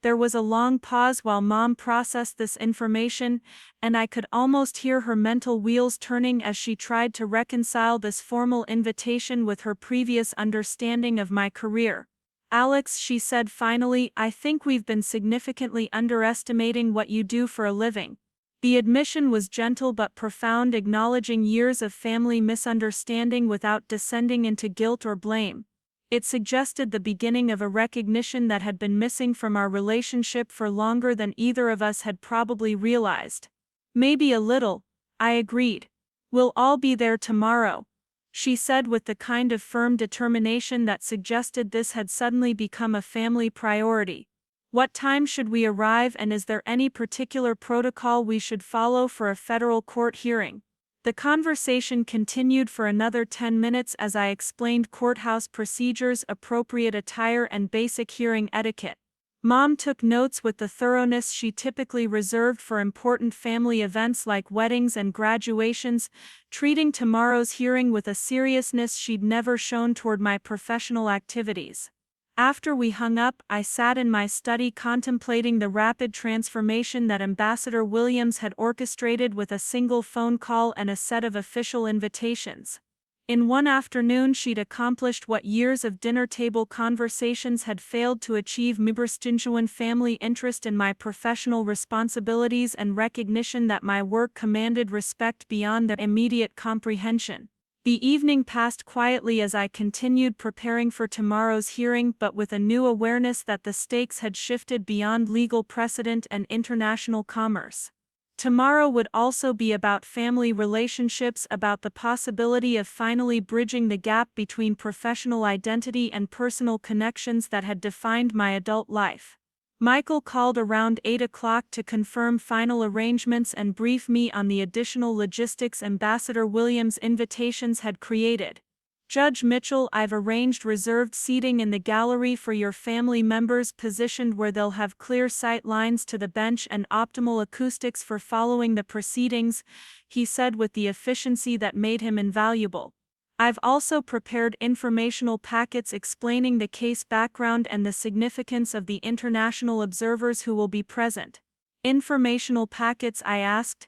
Speaker 1: There was a long pause while Mom processed this information, and I could almost hear her mental wheels turning as she tried to reconcile this formal invitation with her previous understanding of my career. "Alex," she said finally, "I think we've been significantly underestimating what you do for a living." The admission was gentle but profound, acknowledging years of family misunderstanding without descending into guilt or blame. It suggested the beginning of a recognition that had been missing from our relationship for longer than either of us had probably realized. "Maybe a little," I agreed. "We'll all be there tomorrow," she said with the kind of firm determination that suggested this had suddenly become a family priority. "What time should we arrive, and is there any particular protocol we should follow for a federal court hearing?" The conversation continued for another 10 minutes as I explained courthouse procedures, appropriate attire, and basic hearing etiquette. Mom took notes with the thoroughness she typically reserved for important family events like weddings and graduations, treating tomorrow's hearing with a seriousness she'd never shown toward my professional activities. After we hung up, I sat in my study contemplating the rapid transformation that Ambassador Williams had orchestrated with a single phone call and a set of official invitations. In one afternoon she'd accomplished what years of dinner-table conversations had failed to achieve: genuine family interest in my professional responsibilities and recognition that my work commanded respect beyond their immediate comprehension. The evening passed quietly as I continued preparing for tomorrow's hearing, but with a new awareness that the stakes had shifted beyond legal precedent and international commerce. Tomorrow would also be about family relationships, about the possibility of finally bridging the gap between professional identity and personal connections that had defined my adult life. Michael called around 8 o'clock to confirm final arrangements and brief me on the additional logistics Ambassador Williams' invitations had created. Judge Mitchell, I've arranged reserved seating in the gallery for your family members, positioned where they'll have clear sight lines to the bench and optimal acoustics for following the proceedings, he said with the efficiency that made him invaluable. I've also prepared informational packets explaining the case background and the significance of the international observers who will be present. Informational packets, I asked.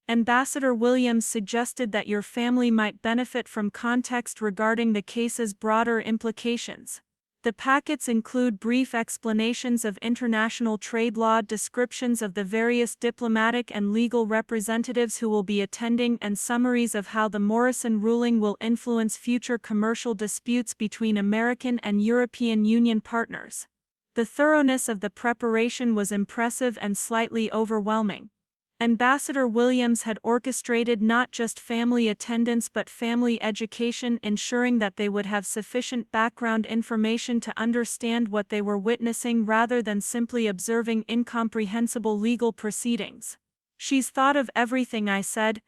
Speaker 1: Ambassador Williams suggested that your family might benefit from context regarding the case's broader implications. The packets include brief explanations of international trade law, descriptions of the various diplomatic and legal representatives who will be attending, and summaries of how the Morrison ruling will influence future commercial disputes between American and European Union partners. The thoroughness of the preparation was impressive and slightly overwhelming. Ambassador Williams had orchestrated not just family attendance but family education, ensuring that they would have sufficient background information to understand what they were witnessing rather than simply observing incomprehensible legal proceedings. She's thought of everything, I said.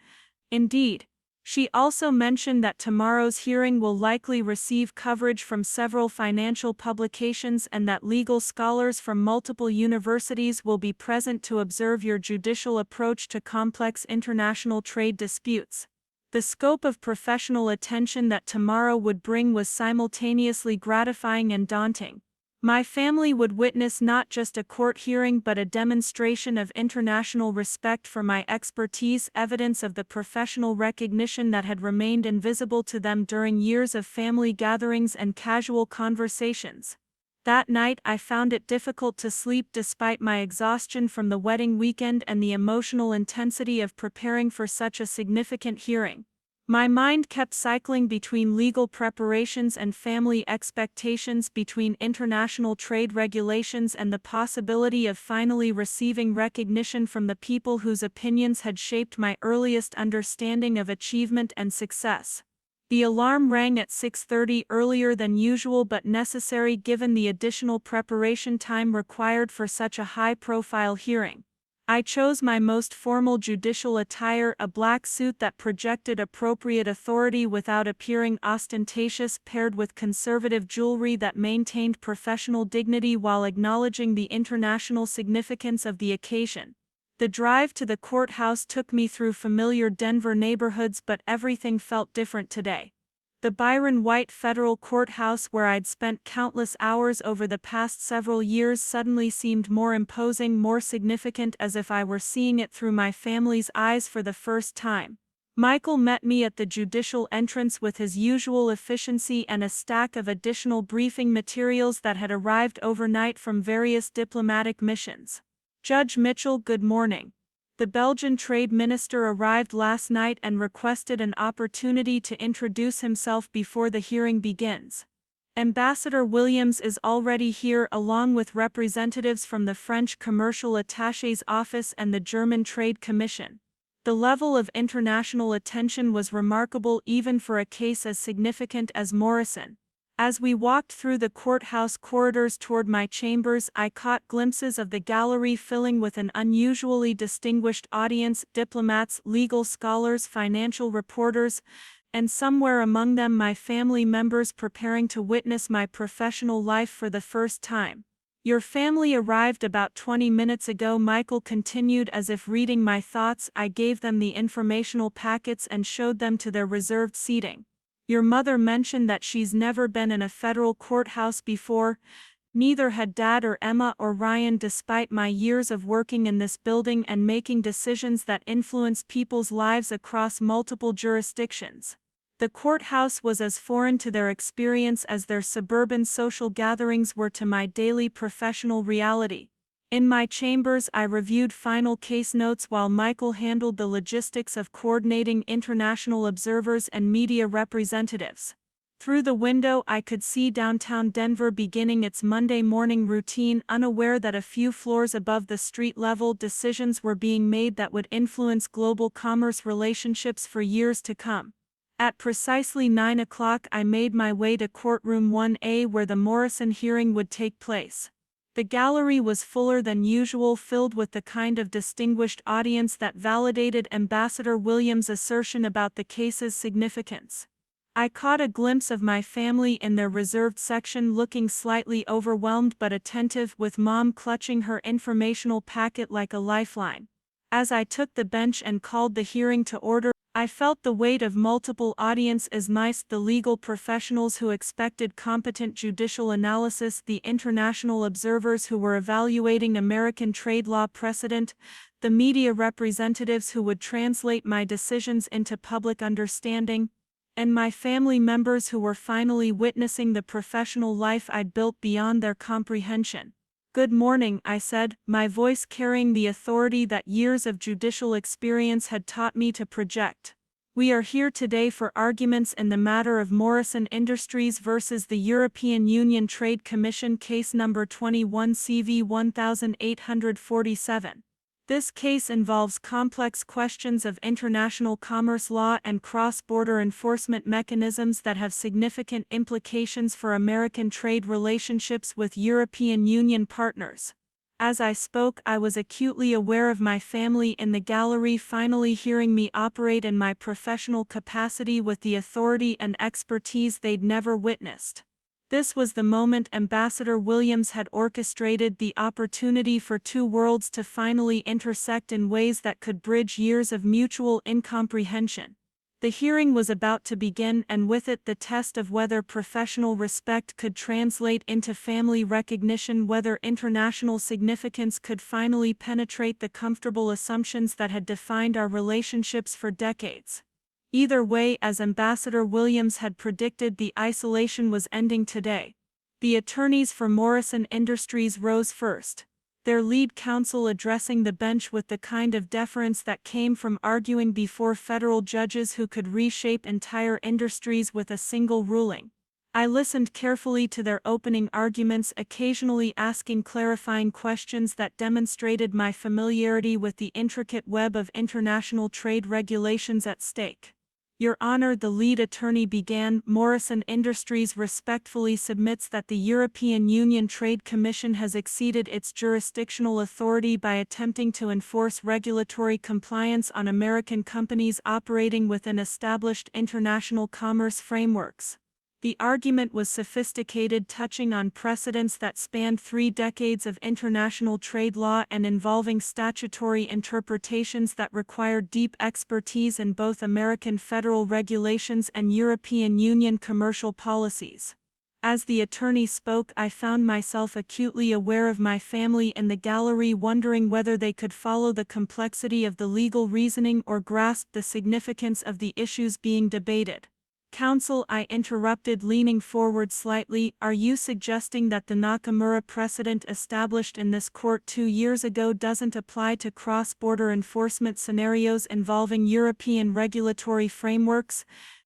Speaker 1: Indeed. She also mentioned that tomorrow's hearing will likely receive coverage from several financial publications and that legal scholars from multiple universities will be present to observe your judicial approach to complex international trade disputes. The scope of professional attention that tomorrow would bring was simultaneously gratifying and daunting. My family would witness not just a court hearing but a demonstration of international respect for my expertise, evidence of the professional recognition that had remained invisible to them during years of family gatherings and casual conversations. That night I found it difficult to sleep despite my exhaustion from the wedding weekend and the emotional intensity of preparing for such a significant hearing. My mind kept cycling between legal preparations and family expectations, between international trade regulations and the possibility of finally receiving recognition from the people whose opinions had shaped my earliest understanding of achievement and success. The alarm rang at 6:30, earlier than usual but necessary given the additional preparation time required for such a high-profile hearing. I chose my most formal judicial attire, a black suit that projected appropriate authority without appearing ostentatious, paired with conservative jewelry that maintained professional dignity while acknowledging the international significance of the occasion. The drive to the courthouse took me through familiar Denver neighborhoods, but everything felt different today. The Byron White Federal Courthouse, where I'd spent countless hours over the past several years, suddenly seemed more imposing, more significant, as if I were seeing it through my family's eyes for the first time. Michael met me at the judicial entrance with his usual efficiency and a stack of additional briefing materials that had arrived overnight from various diplomatic missions. Judge Mitchell, good morning. The Belgian trade minister arrived last night and requested an opportunity to introduce himself before the hearing begins. Ambassador Williams is already here, along with representatives from the French Commercial Attaché's office and the German Trade Commission. The level of international attention was remarkable even for a case as significant as Morrison. As we walked through the courthouse corridors toward my chambers, I caught glimpses of the gallery filling with an unusually distinguished audience: diplomats, legal scholars, financial reporters, and somewhere among them my family members preparing to witness my professional life for the first time. Your family arrived about 20 minutes ago, Michael continued as if reading my thoughts. I gave them the informational packets and showed them to their reserved seating. Your mother mentioned that she's never been in a federal courthouse before. Neither had Dad or Emma or Ryan, despite my years of working in this building and making decisions that influence people's lives across multiple jurisdictions. The courthouse was as foreign to their experience as their suburban social gatherings were to my daily professional reality. In my chambers, I reviewed final case notes while Michael handled the logistics of coordinating international observers and media representatives. Through the window, I could see downtown Denver beginning its Monday morning routine, unaware that a few floors above the street level, decisions were being made that would influence global commerce relationships for years to come. At precisely 9 o'clock, I made my way to courtroom 1A, where the Morrison hearing would take place. The gallery was fuller than usual, filled with the kind of distinguished audience that validated Ambassador Williams' assertion about the case's significance. I caught a glimpse of my family in their reserved section, looking slightly overwhelmed but attentive, with Mom clutching her informational packet like a lifeline. As I took the bench and called the hearing to order, I felt the weight of multiple audience as the legal professionals who expected competent judicial analysis, the international observers who were evaluating American trade law precedent, the media representatives who would translate my decisions into public understanding, and my family members who were finally witnessing the professional life I'd built beyond their comprehension. "Good morning," I said, my voice carrying the authority that years of judicial experience had taught me to project. "We are here today for arguments in the matter of Morrison Industries versus the European Union Trade Commission, case number 21 CV 1847. This case involves complex questions of international commerce law and cross-border enforcement mechanisms that have significant implications for American trade relationships with European Union partners." As I spoke, I was acutely aware of my family in the gallery finally hearing me operate in my professional capacity with the authority and expertise they'd never witnessed. This was the moment Ambassador Williams had orchestrated, the opportunity for two worlds to finally intersect in ways that could bridge years of mutual incomprehension. The hearing was about to begin, and with it the test of whether professional respect could translate into family recognition, whether international significance could finally penetrate the comfortable assumptions that had defined our relationships for decades. Either way, as Ambassador Williams had predicted, the isolation was ending today. The attorneys for Morrison Industries rose first, their lead counsel addressing the bench with the kind of deference that came from arguing before federal judges who could reshape entire industries with a single ruling. I listened carefully to their opening arguments, occasionally asking clarifying questions that demonstrated my familiarity with the intricate web of international trade regulations at stake. "Your Honor," the lead attorney began, "Morrison Industries respectfully submits that the European Union Trade Commission has exceeded its jurisdictional authority by attempting to enforce regulatory compliance on American companies operating within established international commerce frameworks." The argument was sophisticated, touching on precedents that spanned 3 decades of international trade law and involving statutory interpretations that required deep expertise in both American federal regulations and European Union commercial policies. As the attorney spoke, I found myself acutely aware of my family in the gallery, wondering whether they could follow the complexity of the legal reasoning or grasp the significance of the issues being debated. "Counsel," I interrupted, leaning forward slightly, "are you suggesting that the Nakamura precedent established in this court 2 years ago doesn't apply to cross-border enforcement scenarios involving European regulatory frameworks?"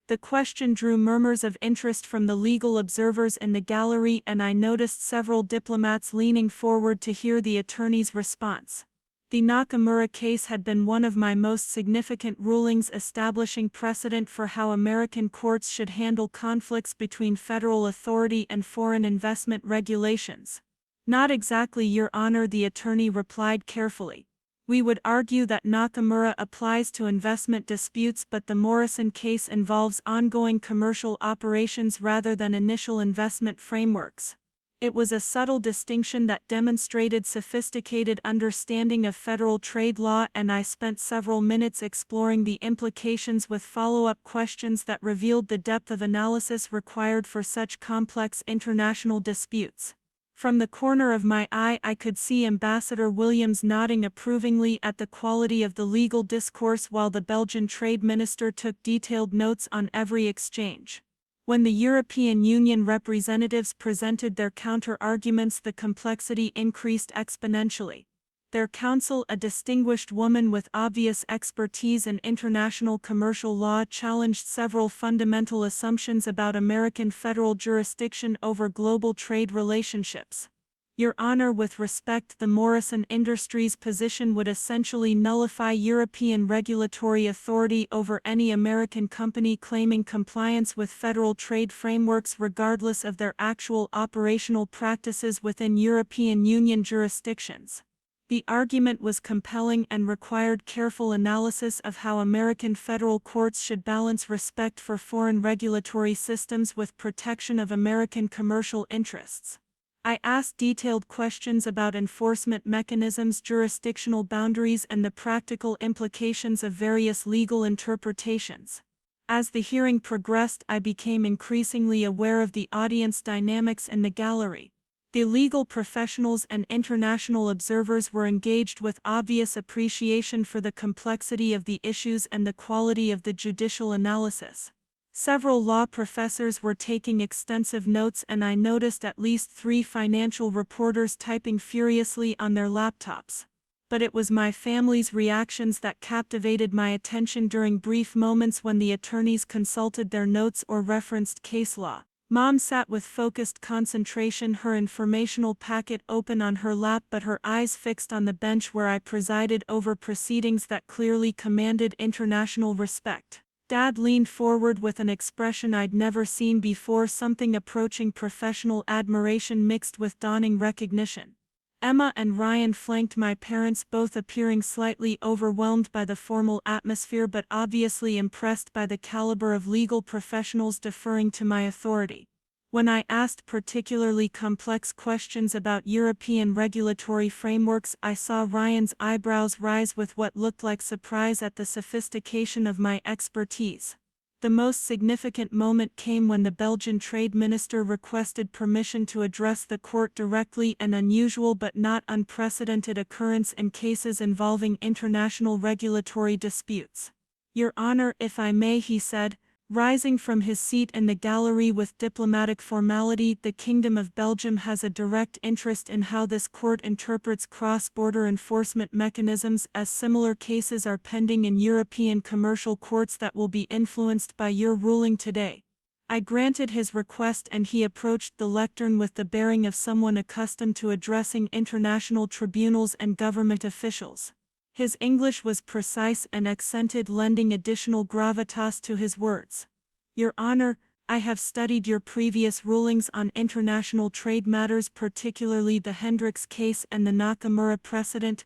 Speaker 1: The question drew murmurs of interest from the legal observers in the gallery, and I noticed several diplomats leaning forward to hear the attorney's response. The Nakamura case had been one of my most significant rulings, establishing precedent for how American courts should handle conflicts between federal authority and foreign investment regulations. "Not exactly, Your Honor," the attorney replied carefully. "We would argue that Nakamura applies to investment disputes, but the Morrison case involves ongoing commercial operations rather than initial investment frameworks." It was a subtle distinction that demonstrated sophisticated understanding of federal trade law, and I spent several minutes exploring the implications with follow-up questions that revealed the depth of analysis required for such complex international disputes. From the corner of my eye I could see Ambassador Williams nodding approvingly at the quality of the legal discourse while the Belgian trade minister took detailed notes on every exchange. When the European Union representatives presented their counter-arguments, the complexity increased exponentially. Their counsel, a distinguished woman with obvious expertise in international commercial law, challenged several fundamental assumptions about American federal jurisdiction over global trade relationships. Your Honor, with respect, the Morrison Industries position would essentially nullify European regulatory authority over any American company claiming compliance with federal trade frameworks regardless of their actual operational practices within European Union jurisdictions. The argument was compelling and required careful analysis of how American federal courts should balance respect for foreign regulatory systems with protection of American commercial interests. I asked detailed questions about enforcement mechanisms, jurisdictional boundaries, and the practical implications of various legal interpretations. As the hearing progressed, I became increasingly aware of the audience dynamics in the gallery. The legal professionals and international observers were engaged with obvious appreciation for the complexity of the issues and the quality of the judicial analysis. Several law professors were taking extensive notes, and I noticed at least 3 financial reporters typing furiously on their laptops. But it was my family's reactions that captivated my attention during brief moments when the attorneys consulted their notes or referenced case law. Mom sat with focused concentration, her informational packet open on her lap but her eyes fixed on the bench where I presided over proceedings that clearly commanded international respect. Dad leaned forward with an expression I'd never seen before, something approaching professional admiration mixed with dawning recognition. Emma and Ryan flanked my parents, both appearing slightly overwhelmed by the formal atmosphere but obviously impressed by the caliber of legal professionals deferring to my authority. When I asked particularly complex questions about European regulatory frameworks, I saw Ryan's eyebrows rise with what looked like surprise at the sophistication of my expertise. The most significant moment came when the Belgian trade minister requested permission to address the court directly, an unusual but not unprecedented occurrence in cases involving international regulatory disputes. Your Honor, if I may, he said, rising from his seat in the gallery with diplomatic formality, the Kingdom of Belgium has a direct interest in how this court interprets cross-border enforcement mechanisms, as similar cases are pending in European commercial courts that will be influenced by your ruling today. I granted his request, and he approached the lectern with the bearing of someone accustomed to addressing international tribunals and government officials. His English was precise and accented, lending additional gravitas to his words. Your Honor, I have studied your previous rulings on international trade matters, particularly the Hendricks case and the Nakamura precedent,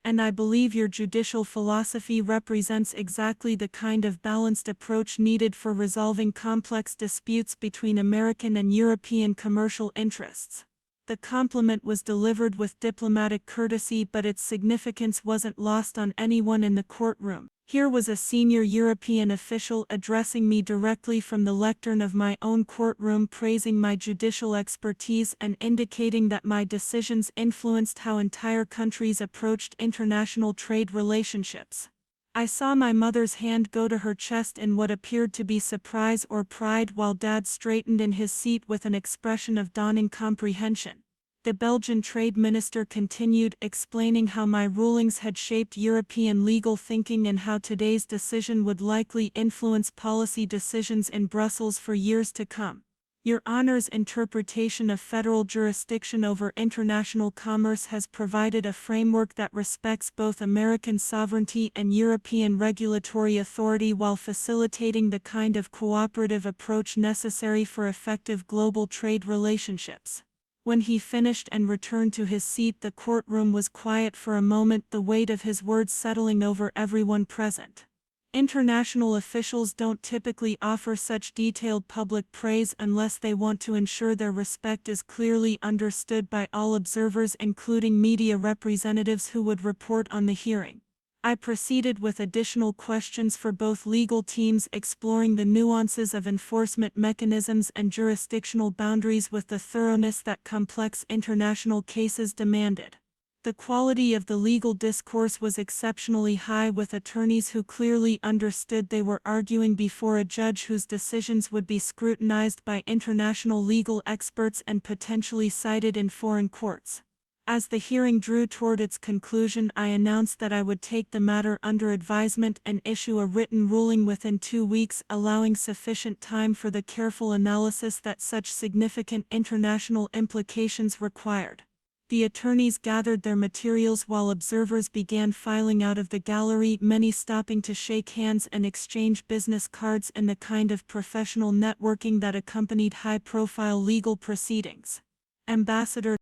Speaker 1: and I believe your judicial philosophy represents exactly the kind of balanced approach needed for resolving complex disputes between American and European commercial interests. The compliment was delivered with diplomatic courtesy, but its significance wasn't lost on anyone in the courtroom. Here was a senior European official addressing me directly from the lectern of my own courtroom, praising my judicial expertise and indicating that my decisions influenced how entire countries approached international trade relationships. I saw my mother's hand go to her chest in what appeared to be surprise or pride, while Dad straightened in his seat with an expression of dawning comprehension. The Belgian trade minister continued, explaining how my rulings had shaped European legal thinking and how today's decision would likely influence policy decisions in Brussels for years to come. Your Honor's interpretation of federal jurisdiction over international commerce has provided a framework that respects both American sovereignty and European regulatory authority while facilitating the kind of cooperative approach necessary for effective global trade relationships. When he finished and returned to his seat, the courtroom was quiet for a moment, the weight of his words settling over everyone present. International officials don't typically offer such detailed public praise unless they want to ensure their respect is clearly understood by all observers, including media representatives who would report on the hearing.
Speaker 3: I proceeded with additional questions for both legal teams, exploring the nuances of enforcement mechanisms and jurisdictional boundaries with the thoroughness that complex international cases demanded. The quality of the legal discourse was exceptionally high, with attorneys who clearly understood they were arguing before a judge whose decisions would be scrutinized by international legal experts and potentially cited in foreign courts. As the hearing drew toward its conclusion, I announced that I would take the matter under advisement and issue a written ruling within 2 weeks, allowing sufficient time for the careful analysis that such significant international implications required. The attorneys gathered their materials while observers began filing out of the gallery, many stopping to shake hands and exchange business cards in the kind of professional networking that accompanied high-profile legal proceedings. Ambassador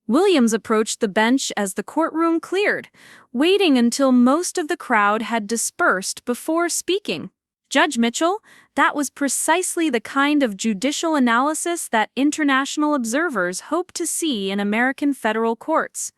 Speaker 1: Williams approached the bench as the courtroom cleared, waiting until most of the crowd had dispersed before speaking. Judge Mitchell, that was precisely the kind of judicial analysis that international observers hope to see in American federal courts.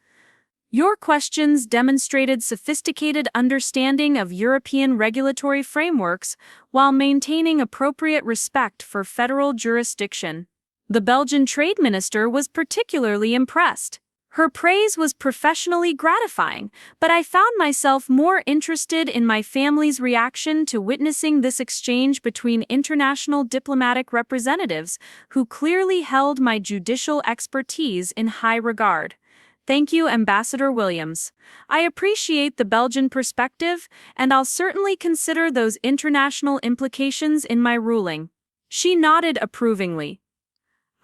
Speaker 1: Your questions demonstrated sophisticated understanding of European regulatory frameworks while maintaining appropriate respect for federal jurisdiction. The Belgian trade minister was particularly impressed. Her praise was professionally gratifying, but I found myself more interested in my family's reaction to witnessing this exchange between international diplomatic representatives who clearly held my judicial expertise in high regard. Thank you, Ambassador Williams. I appreciate the Belgian perspective, and I'll certainly consider those international implications in my ruling. She nodded approvingly.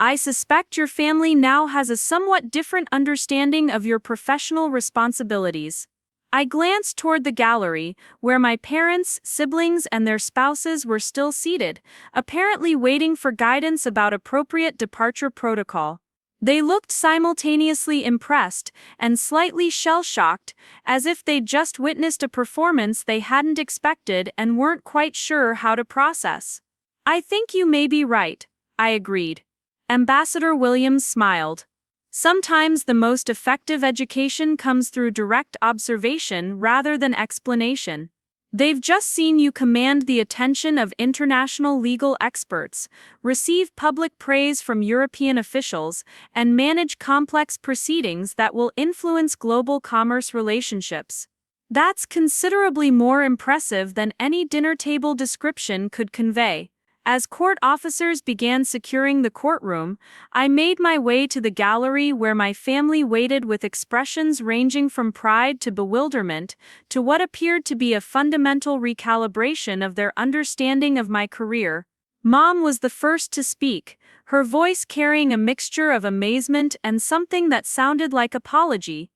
Speaker 1: I suspect your family now has a somewhat different understanding of your professional responsibilities. I glanced toward the gallery, where my parents, siblings, and their spouses were still seated, apparently waiting for guidance about appropriate departure protocol. They looked simultaneously impressed and slightly shell-shocked, as if they'd just witnessed a performance they hadn't expected and weren't quite sure how to process. I think you may be right, I agreed. Ambassador Williams smiled. Sometimes the most effective education comes through direct observation rather than explanation. They've just seen you command the attention of international legal experts, receive public praise from European officials, and manage complex proceedings that will influence global commerce relationships. That's considerably more impressive than any dinner table description could convey. As court officers began securing the courtroom, I made my way to the gallery where my family waited with expressions ranging from pride to bewilderment to what appeared to be a fundamental recalibration of their understanding of my career. Mom was the first to speak, her voice carrying a mixture of amazement and something that sounded like apology.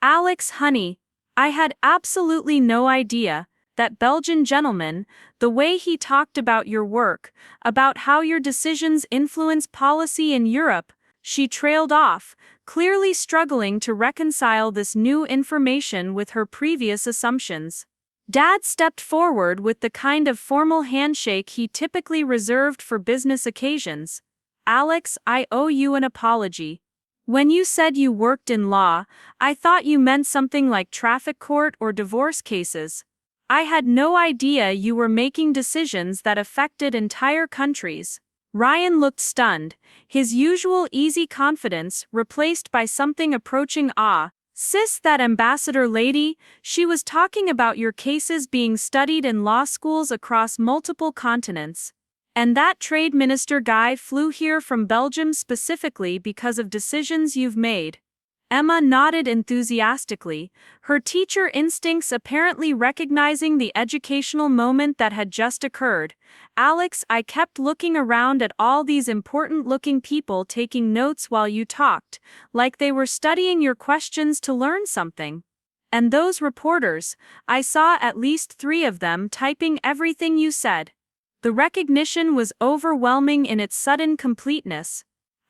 Speaker 1: Alex, honey, I had absolutely no idea. That Belgian gentleman, the way he talked about your work, about how your decisions influence policy in Europe, she trailed off, clearly struggling to reconcile this new information with her previous assumptions. Dad stepped forward with the kind of formal handshake he typically reserved for business occasions. Alex, I owe you an apology. When you said you worked in law, I thought you meant something like traffic court or divorce cases. I had no idea you were making decisions that affected entire countries. Ryan looked stunned, his usual easy confidence replaced by something approaching awe. Sis, that ambassador lady, she was talking about your cases being studied in law schools across multiple continents. And that trade minister guy flew here from Belgium specifically because of decisions you've made. Emma nodded enthusiastically, her teacher instincts apparently recognizing the educational moment that had just occurred. Alex, I kept looking around at all these important-looking people taking notes while you talked, like they were studying your questions to learn something. And those reporters, I saw at least 3 of them typing everything you said. The recognition was overwhelming in its sudden completeness.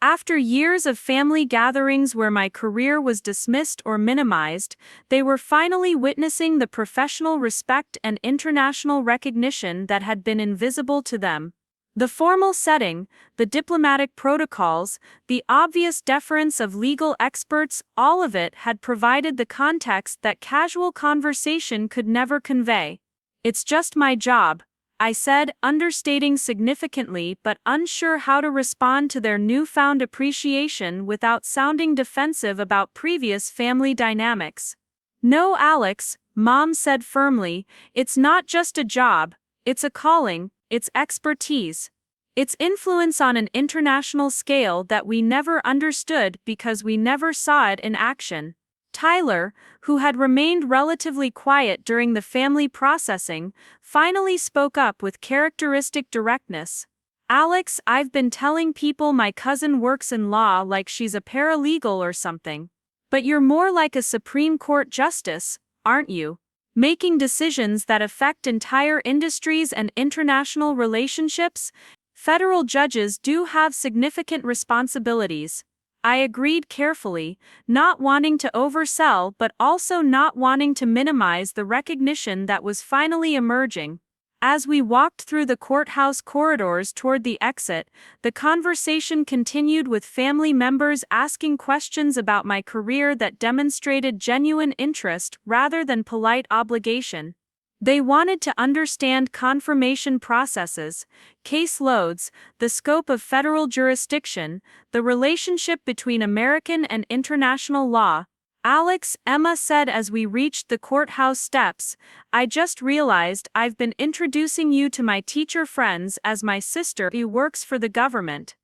Speaker 1: After years of family gatherings where my career was dismissed or minimized, they were finally witnessing the professional respect and international recognition that had been invisible to them. The formal setting, the diplomatic protocols, the obvious deference of legal experts, all of it had provided the context that casual conversation could never convey. "It's just my job," I said, understating significantly but unsure how to respond to their newfound appreciation without sounding defensive about previous family dynamics. "No, Alex," Mom said firmly, "it's not just a job, it's a calling, it's expertise. It's influence on an international scale that we never understood because we never saw it in action." Tyler, who had remained relatively quiet during the family processing, finally spoke up with characteristic directness. "Alex, I've been telling people my cousin works in law like she's a paralegal or something. But you're more like a Supreme Court justice, aren't you? Making decisions that affect entire industries and international relationships? Federal judges do have significant responsibilities." I agreed carefully, not wanting to oversell but also not wanting to minimize the recognition that was finally emerging. As we walked through the courthouse corridors toward the exit, the conversation continued with family members asking questions about my career that demonstrated genuine interest rather than polite obligation. They wanted to understand confirmation processes, case loads, the scope of federal jurisdiction, the relationship between American and international law. "Alex," Emma said as we reached the courthouse steps, "I just realized I've been introducing you to my teacher friends as my sister who works for the government.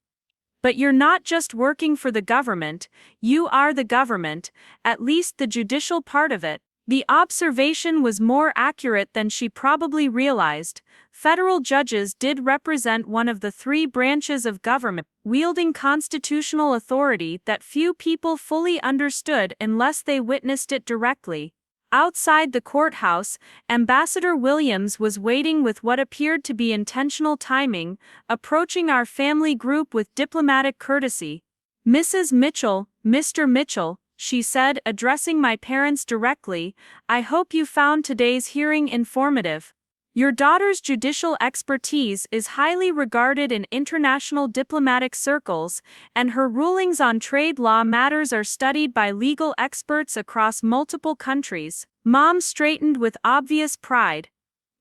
Speaker 1: But you're not just working for the government, you are the government, at least the judicial part of it." The observation was more accurate than she probably realized. Federal judges did represent one of the three branches of government, wielding constitutional authority that few people fully understood unless they witnessed it directly. Outside the courthouse, Ambassador Williams was waiting with what appeared to be intentional timing, approaching our family group with diplomatic courtesy. "Mrs. Mitchell, Mr. Mitchell," she said, addressing my parents directly, "I hope you found today's hearing informative. Your daughter's judicial expertise is highly regarded in international diplomatic circles, and her rulings on trade law matters are studied by legal experts across multiple countries." Mom straightened with obvious pride.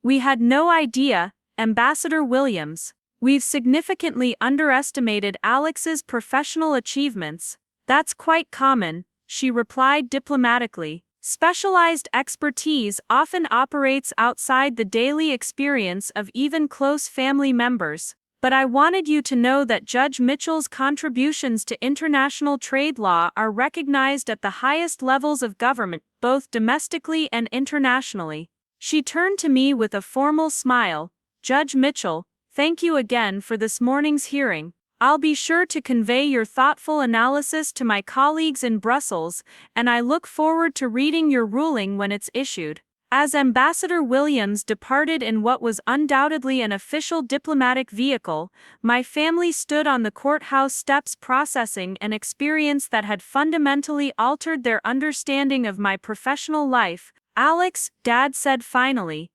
Speaker 1: "We had no idea, Ambassador Williams. We've significantly underestimated Alex's professional achievements." "That's quite common," she replied diplomatically. "Specialized expertise often operates outside the daily experience of even close family members. But I wanted you to know that Judge Mitchell's contributions to international trade law are recognized at the highest levels of government, both domestically and internationally." She turned to me with a formal smile. "Judge Mitchell, thank you again for this morning's hearing. I'll be sure to convey your thoughtful analysis to my colleagues in Brussels, and I look forward to reading your ruling when it's issued." As Ambassador Williams departed in what was undoubtedly an official diplomatic vehicle, my family stood on the courthouse steps processing an experience that had fundamentally altered their understanding of my professional life. "Alex," Dad said finally,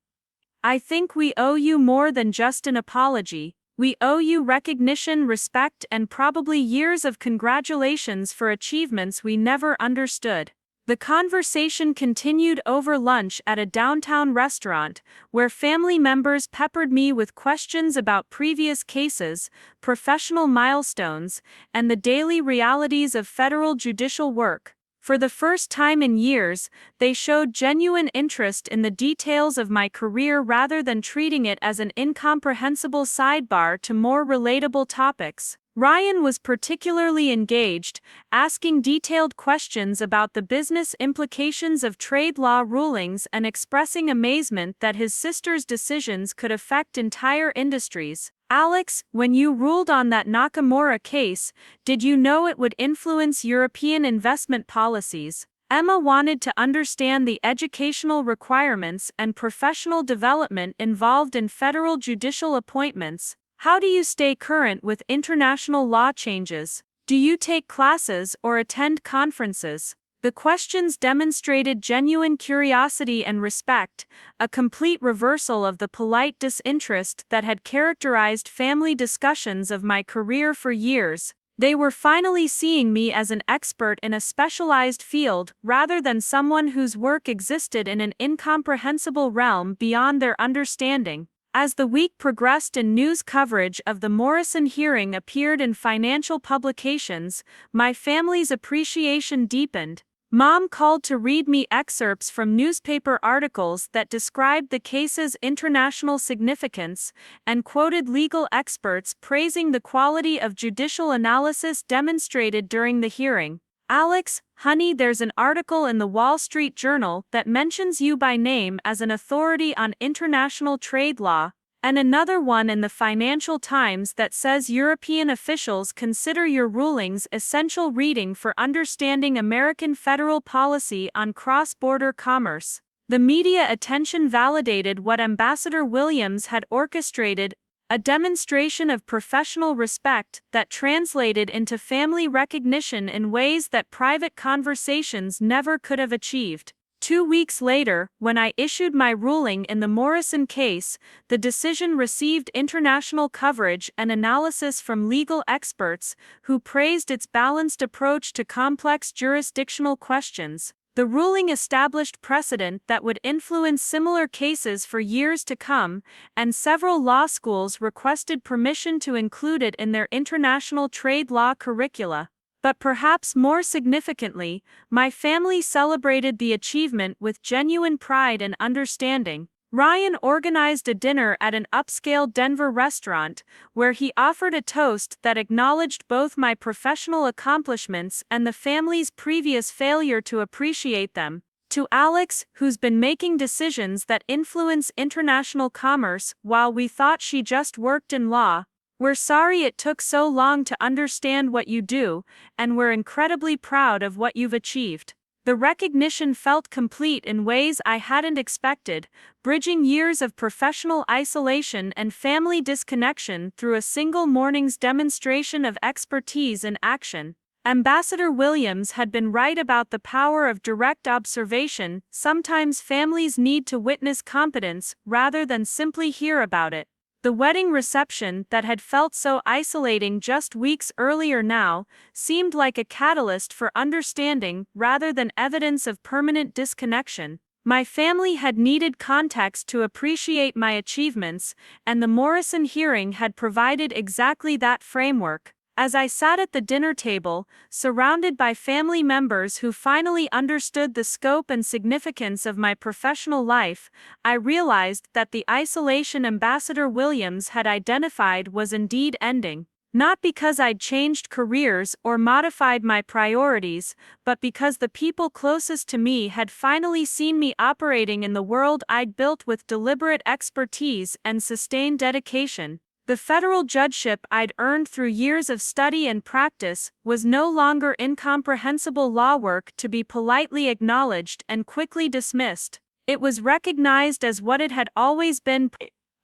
Speaker 1: "I think we owe you more than just an apology. We owe you recognition, respect, and probably years of congratulations for achievements we never understood." The conversation continued over lunch at a downtown restaurant, where family members peppered me with questions about previous cases, professional milestones, and the daily realities of federal judicial work. For the first time in years, they showed genuine interest in the details of my career rather than treating it as an incomprehensible sidebar to more relatable topics. Ryan was particularly engaged, asking detailed questions about the business implications of trade law rulings and expressing amazement that his sister's decisions could affect entire industries. "Alex, when you ruled on that Nakamura case, did you know it would influence European investment policies?" Emma wanted to understand the educational requirements and professional development involved in federal judicial appointments. "How do you stay current with international law changes? Do you take classes or attend conferences?" The questions demonstrated genuine curiosity and respect, a complete reversal of the polite disinterest that had characterized family discussions of my career for years. They were finally seeing me as an expert in a specialized field rather than someone whose work existed in an incomprehensible realm beyond their understanding. As the week progressed and news coverage of the Morrison hearing appeared in financial publications, my family's appreciation deepened. Mom called to read me excerpts from newspaper articles that described the case's international significance, and quoted legal experts praising the quality of judicial analysis demonstrated during the hearing. "Alex, honey, there's an article in the Wall Street Journal that mentions you by name as an authority on international trade law, and another one in the Financial Times that says European officials consider your rulings essential reading for understanding American federal policy on cross-border commerce." The media attention validated what Ambassador Williams had orchestrated, a demonstration of professional respect that translated into family recognition in ways that private conversations never could have achieved. 2 weeks later, when I issued my ruling in the Morrison case, the decision received international coverage and analysis from legal experts who praised its balanced approach to complex jurisdictional questions. The ruling established precedent that would influence similar cases for years to come, and several law schools requested permission to include it in their international trade law curricula. But perhaps more significantly, my family celebrated the achievement with genuine pride and understanding. Ryan organized a dinner at an upscale Denver restaurant, where he offered a toast that acknowledged both my professional accomplishments and the family's previous failure to appreciate them. "To Alex, who's been making decisions that influence international commerce while we thought she just worked in law, we're sorry it took so long to understand what you do, and we're incredibly proud of what you've achieved." The recognition felt complete in ways I hadn't expected, bridging years of professional isolation and family disconnection through a single morning's demonstration of expertise in action. Ambassador Williams had been right about the power of direct observation. Sometimes families need to witness competence rather than simply hear about it. The wedding reception that had felt so isolating just weeks earlier now seemed like a catalyst for understanding rather than evidence of permanent disconnection. My family had needed context to appreciate my achievements, and the Morrison hearing had provided exactly that framework. As I sat at the dinner table, surrounded by family members who finally understood the scope and significance of my professional life, I realized that the isolation Ambassador Williams had identified was indeed ending. Not because I'd changed careers or modified my priorities, but because the people closest to me had finally seen me operating in the world I'd built with deliberate expertise and sustained dedication. The federal judgeship I'd earned through years of study and practice was no longer incomprehensible law work to be politely acknowledged and quickly dismissed. It was recognized as what it had always been,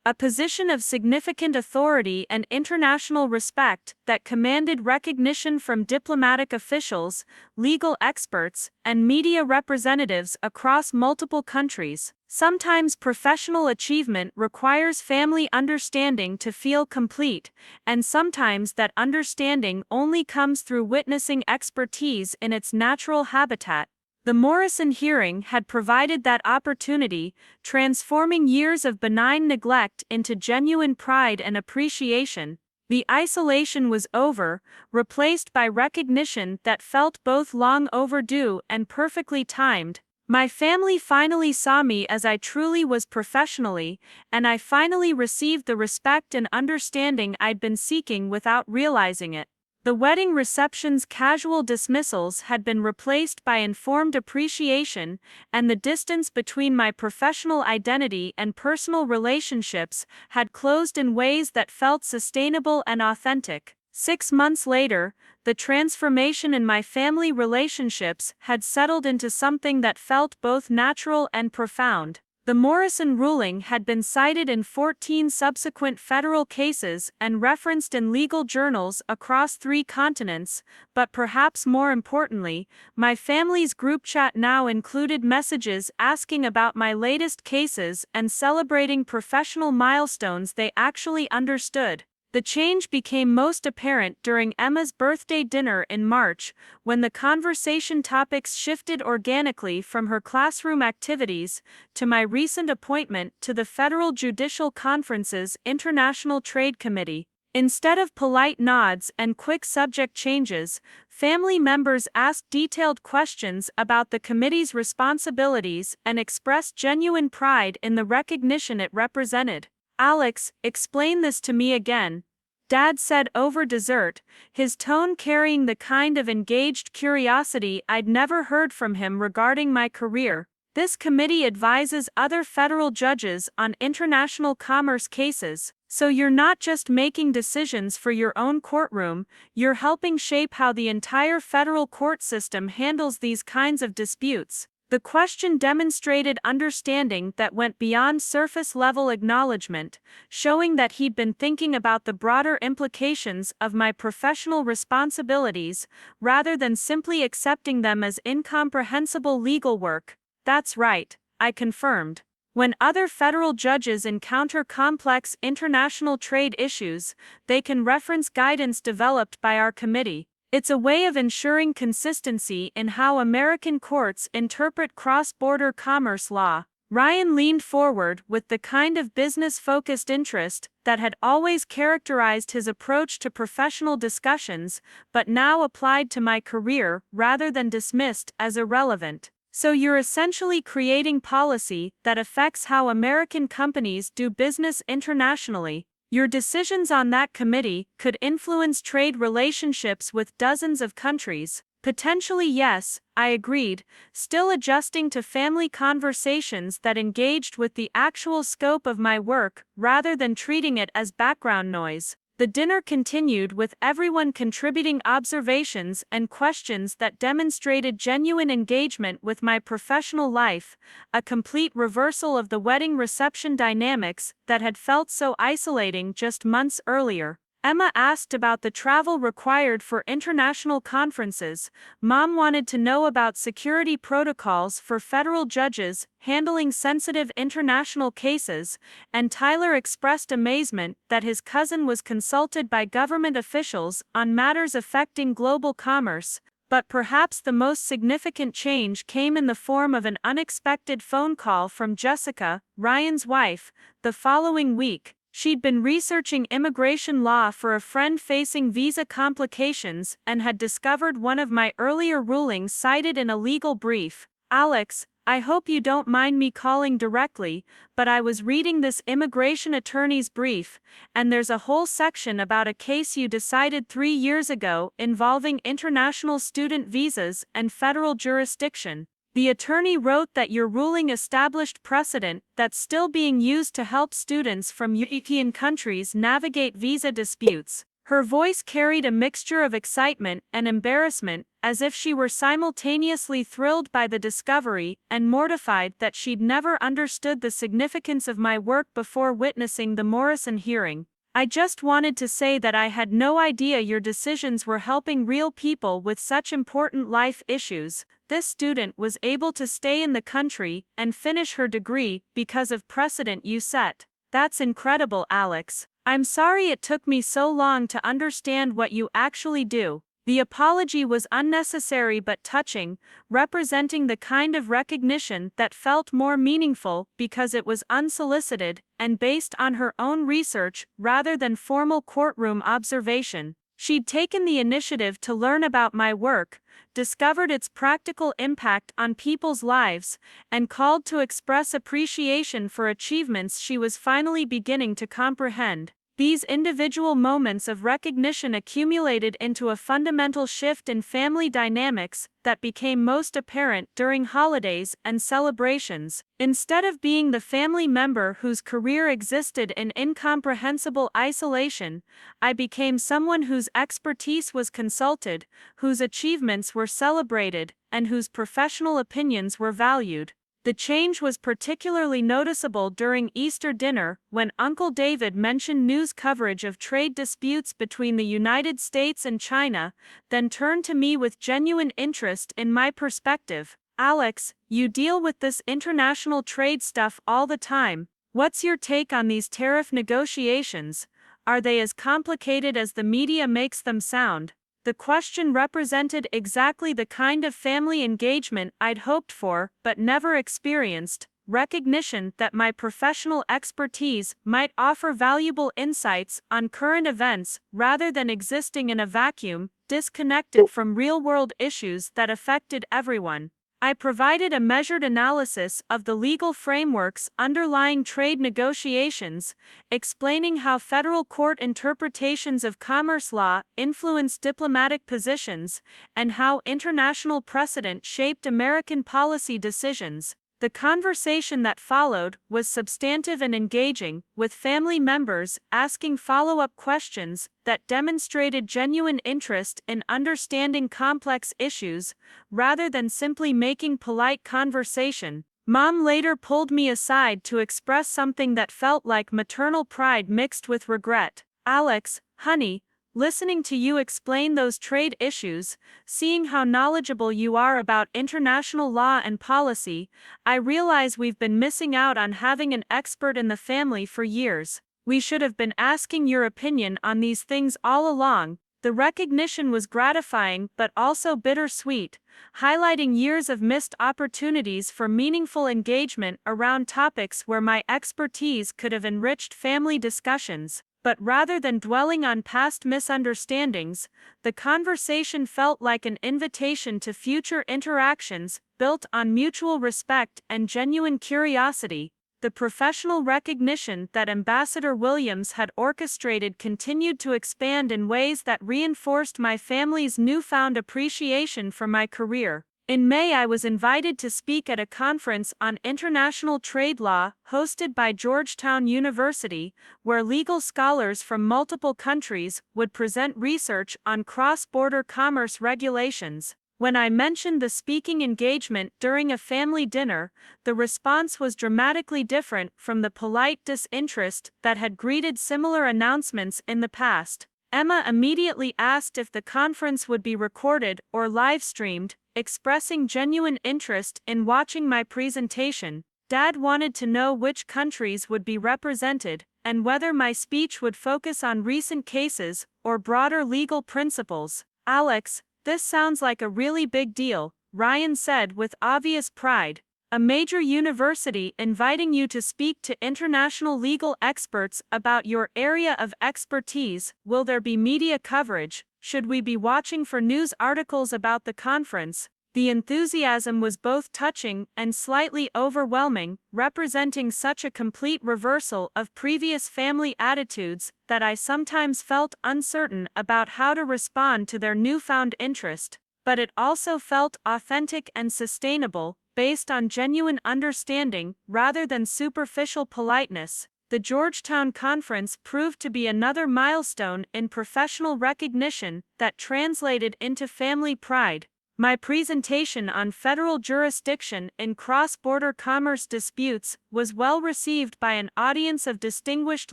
Speaker 1: a position of significant authority and international respect that commanded recognition from diplomatic officials, legal experts, and media representatives across multiple countries. Sometimes professional achievement requires family understanding to feel complete, and sometimes that understanding only comes through witnessing expertise in its natural habitat. The Morrison hearing had provided that opportunity, transforming years of benign neglect into genuine pride and appreciation. The isolation was over, replaced by recognition that felt both long overdue and perfectly timed. My family finally saw me as I truly was professionally, and I finally received the respect and understanding I'd been seeking without realizing it. The wedding reception's casual dismissals had been replaced by informed appreciation, and the distance between my professional identity and personal relationships had closed in ways that felt sustainable and authentic. 6 months later, the transformation in my family relationships had settled into something that felt both natural and profound. The Morrison ruling had been cited in 14 subsequent federal cases and referenced in legal journals across 3 continents, but perhaps more importantly, my family's group chat now included messages asking about my latest cases and celebrating professional milestones they actually understood. The change became most apparent during Emma's birthday dinner in March, when the conversation topics shifted organically from her classroom activities to my recent appointment to the Federal Judicial Conference's International Trade Committee. Instead of polite nods and quick subject changes, family members asked detailed questions about the committee's responsibilities and expressed genuine pride in the recognition it represented. "Alex, explain this to me again," Dad said over dessert, his tone carrying the kind of engaged curiosity I'd never heard from him regarding my career. "This committee advises other federal judges on international commerce cases, so you're not just making decisions for your own courtroom, you're helping shape how the entire federal court system handles these kinds of disputes." The question demonstrated understanding that went beyond surface-level acknowledgement, showing that he'd been thinking about the broader implications of my professional responsibilities, rather than simply accepting them as incomprehensible legal work. "That's right," I confirmed. "When other federal judges encounter complex international trade issues, they can reference guidance developed by our committee. It's a way of ensuring consistency in how American courts interpret cross-border commerce law." Ryan leaned forward with the kind of business-focused interest that had always characterized his approach to professional discussions, but now applied to my career rather than dismissed as irrelevant. "So you're essentially creating policy that affects how American companies do business internationally. Your decisions on that committee could influence trade relationships with dozens of countries." "Potentially, yes," I agreed, still adjusting to family conversations that engaged with the actual scope of my work rather than treating it as background noise. The dinner continued with everyone contributing observations and questions that demonstrated genuine engagement with my professional life, a complete reversal of the wedding reception dynamics that had felt so isolating just months earlier. Emma asked about the travel required for international conferences. Mom wanted to know about security protocols for federal judges handling sensitive international cases, and Tyler expressed amazement that his cousin was consulted by government officials on matters affecting global commerce. But perhaps the most significant change came in the form of an unexpected phone call from Jessica, Ryan's wife, the following week. She'd been researching immigration law for a friend facing visa complications and had discovered one of my earlier rulings cited in a legal brief. "Alex, I hope you don't mind me calling directly, but I was reading this immigration attorney's brief, and there's a whole section about a case you decided 3 years ago involving international student visas and federal jurisdiction. The attorney wrote that your ruling established precedent that's still being used to help students from European countries navigate visa disputes." Her voice carried a mixture of excitement and embarrassment, as if she were simultaneously thrilled by the discovery and mortified that she'd never understood the significance of my work before witnessing the Morrison hearing. "I just wanted to say that I had no idea your decisions were helping real people with such important life issues. This student was able to stay in the country and finish her degree because of precedent you set. That's incredible, Alex. I'm sorry it took me so long to understand what you actually do." The apology was unnecessary but touching, representing the kind of recognition that felt more meaningful because it was unsolicited and based on her own research rather than formal courtroom observation. She'd taken the initiative to learn about my work, discovered its practical impact on people's lives, and called to express appreciation for achievements she was finally beginning to comprehend. These individual moments of recognition accumulated into a fundamental shift in family dynamics that became most apparent during holidays and celebrations. Instead of being the family member whose career existed in incomprehensible isolation, I became someone whose expertise was consulted, whose achievements were celebrated, and whose professional opinions were valued. The change was particularly noticeable during Easter dinner when Uncle David mentioned news coverage of trade disputes between the United States and China, then turned to me with genuine interest in my perspective. Alex, you deal with this international trade stuff all the time. What's your take on these tariff negotiations? Are they as complicated as the media makes them sound? The question represented exactly the kind of family engagement I'd hoped for but never experienced, recognition that my professional expertise might offer valuable insights on current events rather than existing in a vacuum, disconnected from real-world issues that affected everyone. I provided a measured analysis of the legal frameworks underlying trade negotiations, explaining how federal court interpretations of commerce law influence diplomatic positions, and how international precedent shaped American policy decisions. The conversation that followed was substantive and engaging, with family members asking follow-up questions that demonstrated genuine interest in understanding complex issues, rather than simply making polite conversation. Mom later pulled me aside to express something that felt like maternal pride mixed with regret. Alex, honey, listening to you explain those trade issues, seeing how knowledgeable you are about international law and policy, I realize we've been missing out on having an expert in the family for years. We should have been asking your opinion on these things all along. The recognition was gratifying but also bittersweet, highlighting years of missed opportunities for meaningful engagement around topics where my expertise could have enriched family discussions. But rather than dwelling on past misunderstandings, the conversation felt like an invitation to future interactions built on mutual respect and genuine curiosity. The professional recognition that Ambassador Williams had orchestrated continued to expand in ways that reinforced my family's newfound appreciation for my career. In May, I was invited to speak at a conference on international trade law hosted by Georgetown University, where legal scholars from multiple countries would present research on cross-border commerce regulations. When I mentioned the speaking engagement during a family dinner, the response was dramatically different from the polite disinterest that had greeted similar announcements in the past. Emma immediately asked if the conference would be recorded or live-streamed, expressing genuine interest in watching my presentation. Dad wanted to know which countries would be represented, and whether my speech would focus on recent cases or broader legal principles. Alex, this sounds like a really big deal, Ryan said with obvious pride. A major university inviting you to speak to international legal experts about your area of expertise. Will there be media coverage? Should we be watching for news articles about the conference? The enthusiasm was both touching and slightly overwhelming, representing such a complete reversal of previous family attitudes that I sometimes felt uncertain about how to respond to their newfound interest. But it also felt authentic and sustainable, based on genuine understanding rather than superficial politeness. The Georgetown Conference proved to be another milestone in professional recognition that translated into family pride. My presentation on federal jurisdiction in cross-border commerce disputes was well received by an audience of distinguished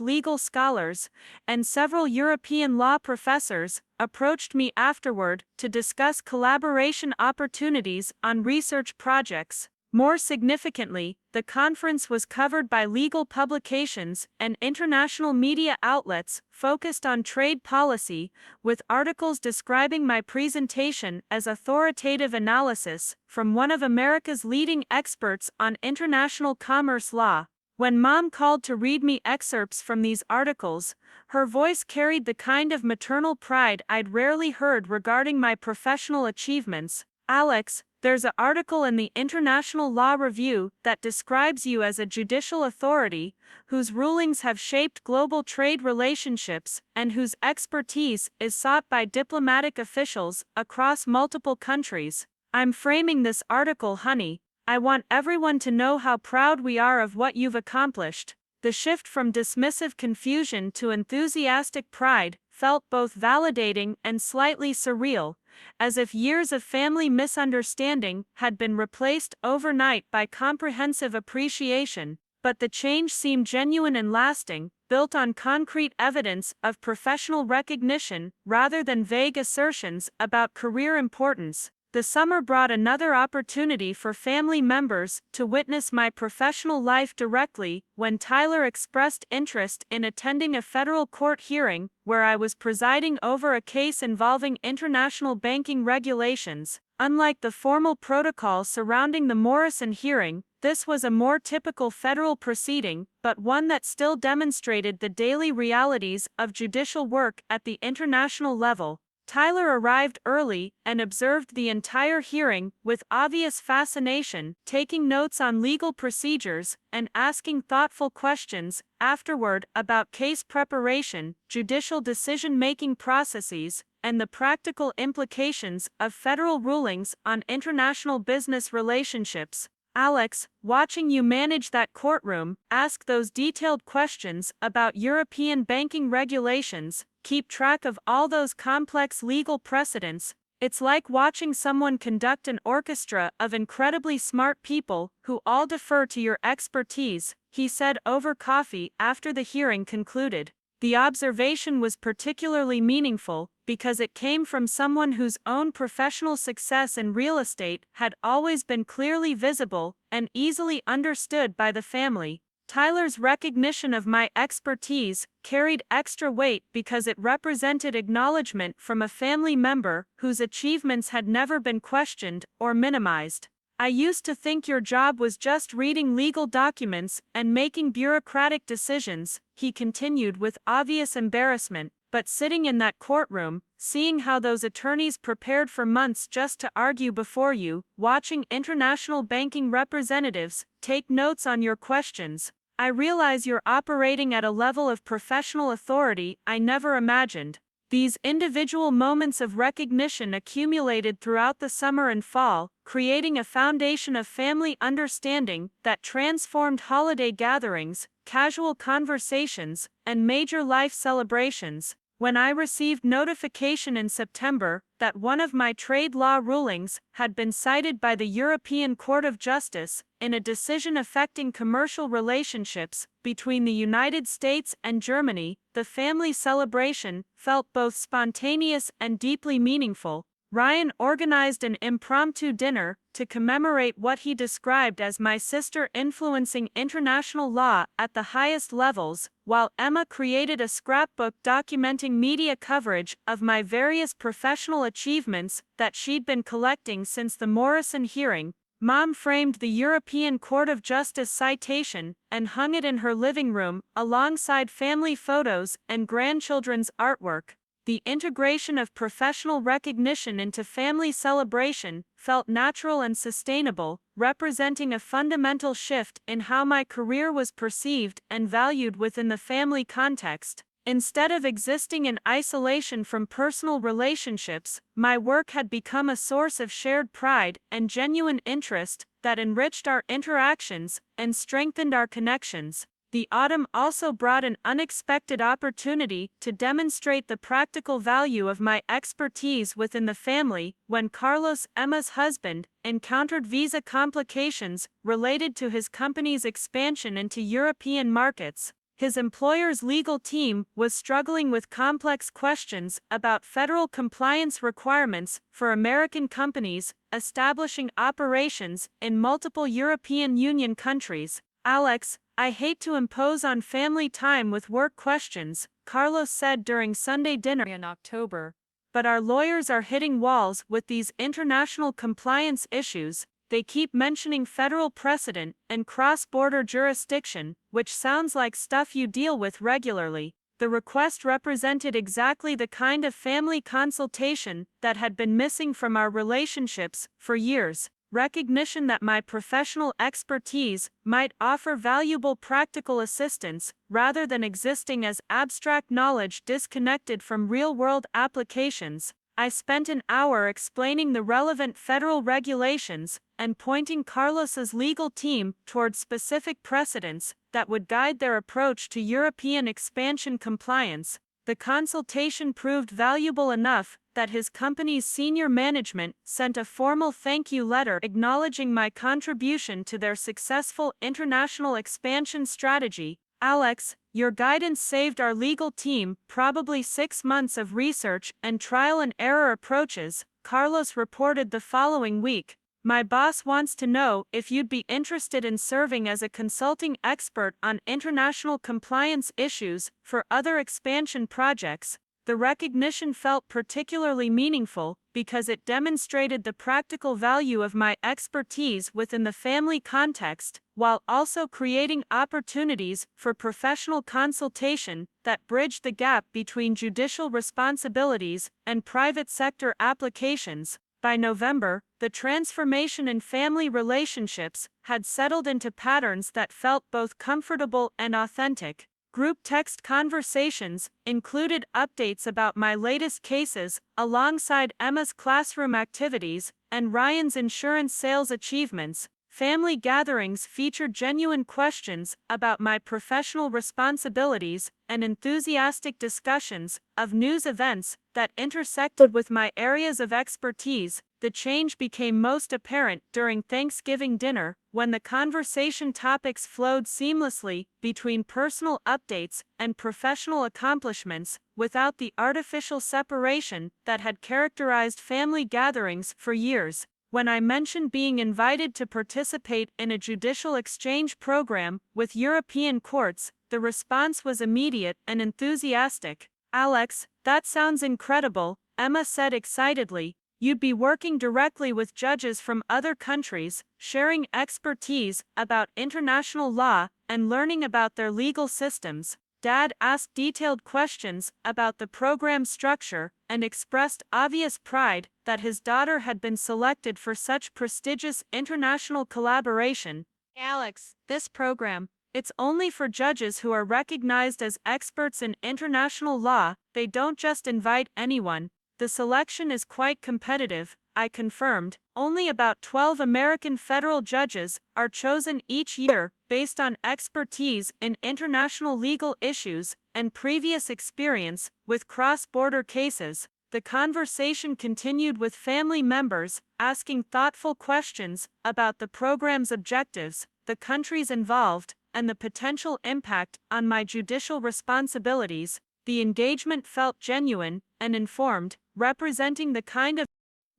Speaker 1: legal scholars, and several European law professors approached me afterward to discuss collaboration opportunities on research projects. More significantly, the conference was covered by legal publications and international media outlets focused on trade policy, with articles describing my presentation as authoritative analysis from one of America's leading experts on international commerce law. When Mom called to read me excerpts from these articles, her voice carried the kind of maternal pride I'd rarely heard regarding my professional achievements. Alex, there's an article in the International Law Review that describes you as a judicial authority whose rulings have shaped global trade relationships and whose expertise is sought by diplomatic officials across multiple countries. I'm framing this article, honey. I want everyone to know how proud we are of what you've accomplished. The shift from dismissive confusion to enthusiastic pride felt both validating and slightly surreal, as if years of family misunderstanding had been replaced overnight by comprehensive appreciation. But the change seemed genuine and lasting, built on concrete evidence of professional recognition rather than vague assertions about career importance. The summer brought another opportunity for family members to witness my professional life directly when Tyler expressed interest in attending a federal court hearing where I was presiding over a case involving international banking regulations. Unlike the formal protocol surrounding the Morrison hearing, this was a more typical federal proceeding, but one that still demonstrated the daily realities of judicial work at the international level. Tyler arrived early and observed the entire hearing with obvious fascination, taking notes on legal procedures and asking thoughtful questions afterward about case preparation, judicial decision-making processes, and the practical implications of federal rulings on international business relationships. Alex, watching you manage that courtroom, ask those detailed questions about European banking regulations, keep track of all those complex legal precedents. It's like watching someone conduct an orchestra of incredibly smart people who all defer to your expertise, he said over coffee after the hearing concluded. The observation was particularly meaningful because it came from someone whose own professional success in real estate had always been clearly visible and easily understood by the family. Tyler's recognition of my expertise carried extra weight because it represented acknowledgement from a family member whose achievements had never been questioned or minimized. I used to think your job was just reading legal documents and making bureaucratic decisions, he continued with obvious embarrassment, but sitting in that courtroom, seeing how those attorneys prepared for months just to argue before you, watching international banking representatives take notes on your questions, I realize you're operating at a level of professional authority I never imagined. These individual moments of recognition accumulated throughout the summer and fall, creating a foundation of family understanding that transformed holiday gatherings, casual conversations, and major life celebrations. When I received notification in September that one of my trade law rulings had been cited by the European Court of Justice in a decision affecting commercial relationships between the United States and Germany, the family celebration felt both spontaneous and deeply meaningful. Ryan organized an impromptu dinner to commemorate what he described as my sister influencing international law at the highest levels, while Emma created a scrapbook documenting media coverage of my various professional achievements that she'd been collecting since the Morrison hearing. Mom framed the European Court of Justice citation and hung it in her living room alongside family photos and grandchildren's artwork. The integration of professional recognition into family celebration felt natural and sustainable, representing a fundamental shift in how my career was perceived and valued within the family context. Instead of existing in isolation from personal relationships, my work had become a source of shared pride and genuine interest that enriched our interactions and strengthened our connections. The autumn also brought an unexpected opportunity to demonstrate the practical value of my expertise within the family when Carlos, Emma's husband, encountered visa complications related to his company's expansion into European markets. His employer's legal team was struggling with complex questions about federal compliance requirements for American companies establishing operations in multiple European Union countries. Alex, I hate to impose on family time with work questions, Carlos said during Sunday dinner in October. But our lawyers are hitting walls with these international compliance issues. They keep mentioning federal precedent and cross-border jurisdiction, which sounds like stuff you deal with regularly. The request represented exactly the kind of family consultation that had been missing from our relationships for years. Recognition that my professional expertise might offer valuable practical assistance rather than existing as abstract knowledge disconnected from real-world applications. I spent an hour explaining the relevant federal regulations and pointing Carlos's legal team toward specific precedents that would guide their approach to European expansion compliance. The consultation proved valuable enough that his company's senior management sent a formal thank you letter acknowledging my contribution to their successful international expansion strategy. Alex, your guidance saved our legal team probably 6 months of research and trial and error approaches, Carlos reported the following week. My boss wants to know if you'd be interested in serving as a consulting expert on international compliance issues for other expansion projects. The recognition felt particularly meaningful because it demonstrated the practical value of my expertise within the family context, while also creating opportunities for professional consultation that bridged the gap between judicial responsibilities and private sector applications. By November, the transformation in family relationships had settled into patterns that felt both comfortable and authentic. Group text conversations included updates about my latest cases, alongside Emma's classroom activities and Ryan's insurance sales achievements. Family gatherings featured genuine questions about my professional responsibilities and enthusiastic discussions of news events that intersected with my areas of expertise. The change became most apparent during Thanksgiving dinner, when the conversation topics flowed seamlessly between personal updates and professional accomplishments, without the artificial separation that had characterized family gatherings for years. When I mentioned being invited to participate in a judicial exchange program with European courts, the response was immediate and enthusiastic. Alex, that sounds incredible, Emma said excitedly. You'd be working directly with judges from other countries, sharing expertise about international law and learning about their legal systems. Dad asked detailed questions about the program structure and expressed obvious pride that his daughter had been selected for such prestigious international collaboration. Alex, this program, it's only for judges who are recognized as experts in international law. They don't just invite anyone. The selection is quite competitive, I confirmed. Only about 12 American federal judges are chosen each year based on expertise in international legal issues and previous experience with cross-border cases. The conversation continued with family members asking thoughtful questions about the program's objectives, the countries involved, and the potential impact on my judicial responsibilities. The engagement felt genuine and informed, representing the kind of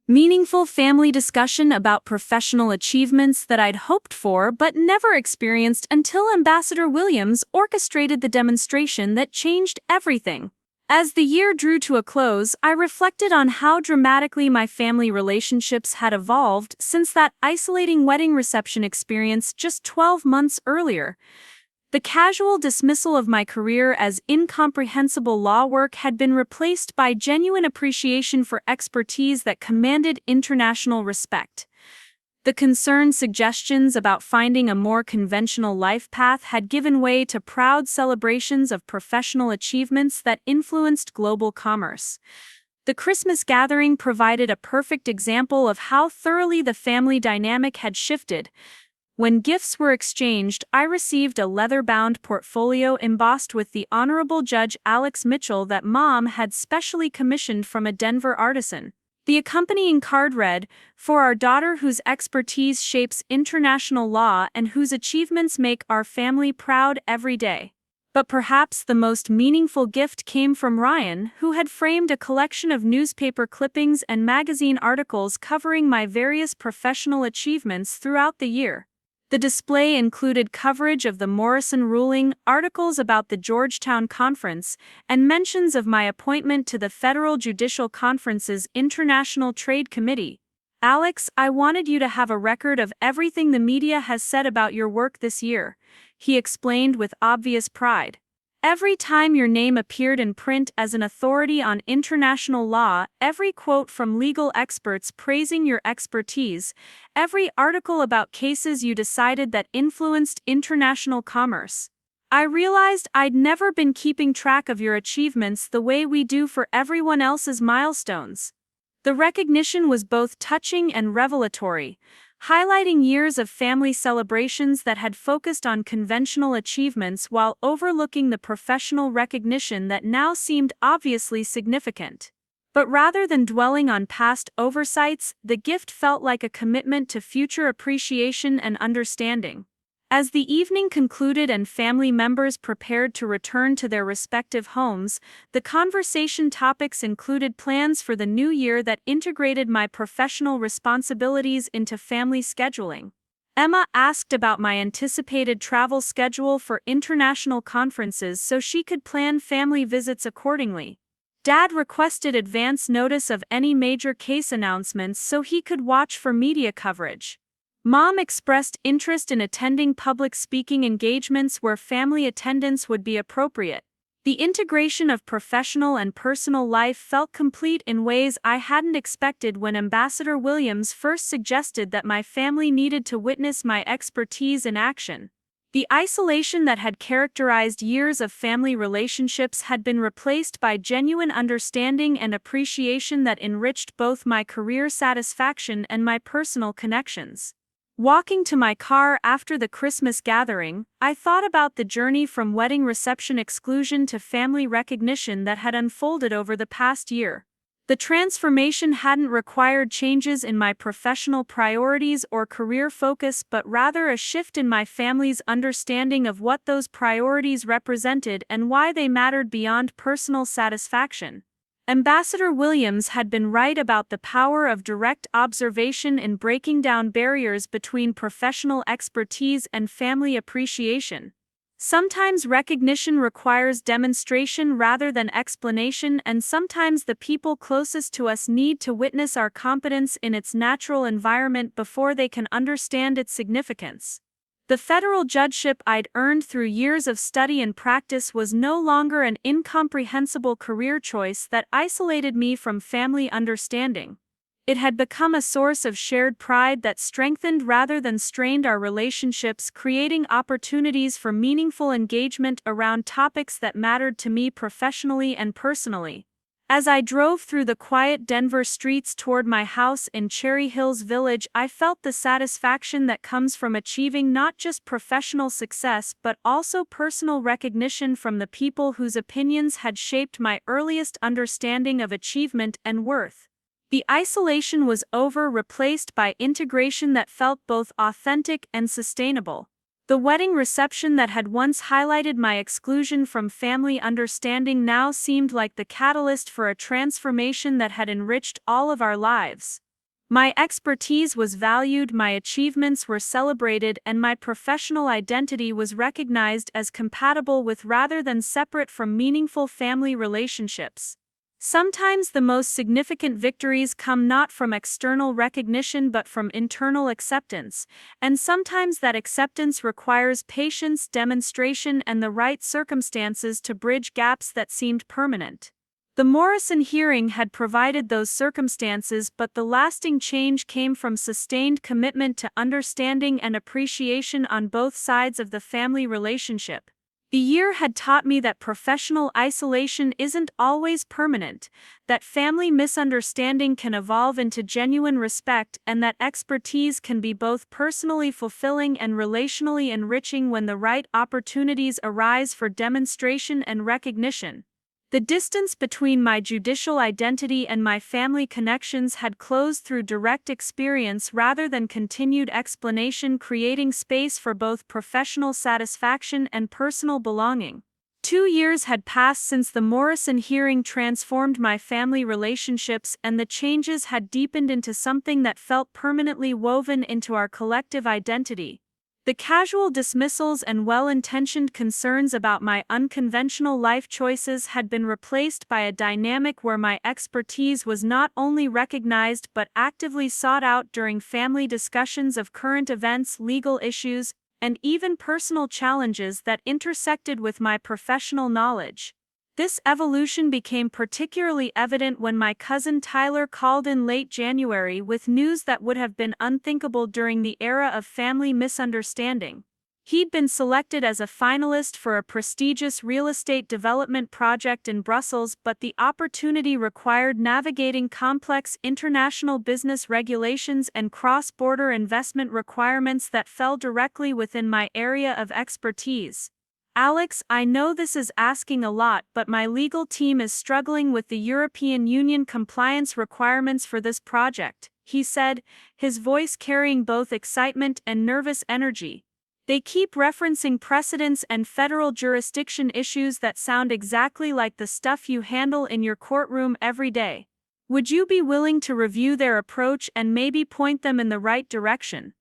Speaker 1: meaningful family discussion about professional achievements that I'd hoped for but never experienced until Ambassador Williams orchestrated the demonstration that changed everything. As the year drew to a close, I reflected on how dramatically my family relationships had evolved since that isolating wedding reception experience just 12 months earlier. The casual dismissal of my career as incomprehensible law work had been replaced by genuine appreciation for expertise that commanded international respect. The concerned suggestions about finding a more conventional life path had given way to proud celebrations of professional achievements that influenced global commerce. The Christmas gathering provided a perfect example of how thoroughly the family dynamic had shifted. When gifts were exchanged, I received a leather-bound portfolio embossed with the Honorable Judge Alex Mitchell that Mom had specially commissioned from a Denver artisan. The accompanying card read, "For our daughter whose expertise shapes international law and whose achievements make our family proud every day." But perhaps the most meaningful gift came from Ryan, who had framed a collection of newspaper clippings and magazine articles covering my various professional achievements throughout the year. The display included coverage of the Morrison ruling, articles about the Georgetown Conference, and mentions of my appointment to the Federal Judicial Conference's International Trade Committee. "Alex, I wanted you to have a record of everything the media has said about your work this year," he explained with obvious pride. "Every time your name appeared in print as an authority on international law, every quote from legal experts praising your expertise, every article about cases you decided that influenced international commerce. I realized I'd never been keeping track of your achievements the way we do for everyone else's milestones." The recognition was both touching and revelatory. highlighting years of family celebrations that had focused on conventional achievements while overlooking the professional recognition that now seemed obviously significant. But rather than dwelling on past oversights, the gift felt like a commitment to future appreciation and understanding. As the evening concluded and family members prepared to return to their respective homes, the conversation topics included plans for the new year that integrated my professional responsibilities into family scheduling. Emma asked about my anticipated travel schedule for international conferences so she could plan family visits accordingly. Dad requested advance notice of any major case announcements so he could watch for media coverage. Mom expressed interest in attending public speaking engagements where family attendance would be appropriate. The integration of professional and personal life felt complete in ways I hadn't expected when Ambassador Williams first suggested that my family needed to witness my expertise in action. The isolation that had characterized years of family relationships had been replaced by genuine understanding and appreciation that enriched both my career satisfaction and my personal connections. Walking to my car after the Christmas gathering, I thought about the journey from wedding reception exclusion to family recognition that had unfolded over the past year. The transformation hadn't required changes in my professional priorities or career focus, but rather a shift in my family's understanding of what those priorities represented and why they mattered beyond personal satisfaction. Ambassador Williams had been right about the power of direct observation in breaking down barriers between professional expertise and family appreciation. Sometimes recognition requires demonstration rather than explanation, and sometimes the people closest to us need to witness our competence in its natural environment before they can understand its significance. The federal judgeship I'd earned through years of study and practice was no longer an incomprehensible career choice that isolated me from family understanding. It had become a source of shared pride that strengthened rather than strained our relationships, creating opportunities for meaningful engagement around topics that mattered to me professionally and personally. As I drove through the quiet Denver streets toward my house in Cherry Hills Village, I felt the satisfaction that comes from achieving not just professional success but also personal recognition from the people whose opinions had shaped my earliest understanding of achievement and worth. The isolation was over, replaced by integration that felt both authentic and sustainable. The wedding reception that had once highlighted my exclusion from family understanding now seemed like the catalyst for a transformation that had enriched all of our lives. My expertise was valued, my achievements were celebrated, and my professional identity was recognized as compatible with rather than separate from meaningful family relationships. Sometimes the most significant victories come not from external recognition but from internal acceptance, and sometimes that acceptance requires patience, demonstration, and the right circumstances to bridge gaps that seemed permanent. The Morrison hearing had provided those circumstances, but the lasting change came from sustained commitment to understanding and appreciation on both sides of the family relationship. The year had taught me that professional isolation isn't always permanent, that family misunderstanding can evolve into genuine respect, and that expertise can be both personally fulfilling and relationally enriching when the right opportunities arise for demonstration and recognition. The distance between my judicial identity and my family connections had closed through direct experience rather than continued explanation, creating space for both professional satisfaction and personal belonging. 2 years had passed since the Morrison hearing transformed my family relationships, and the changes had deepened into something that felt permanently woven into our collective identity. The casual dismissals and well-intentioned concerns about my unconventional life choices had been replaced by a dynamic where my expertise was not only recognized but actively sought out during family discussions of current events, legal issues, and even personal challenges that intersected with my professional knowledge. This evolution became particularly evident when my cousin Tyler called in late January with news that would have been unthinkable during the era of family misunderstanding. He'd been selected as a finalist for a prestigious real estate development project in Brussels, but the opportunity required navigating complex international business regulations and cross-border investment requirements that fell directly within my area of expertise. Alex, I know this is asking a lot, but my legal team is struggling with the European Union compliance requirements for this project, he said, his voice carrying both excitement and nervous energy. They keep referencing precedents and federal jurisdiction issues that sound exactly like the stuff you handle in your courtroom every day. Would you be willing to review their approach and maybe point them in the right direction?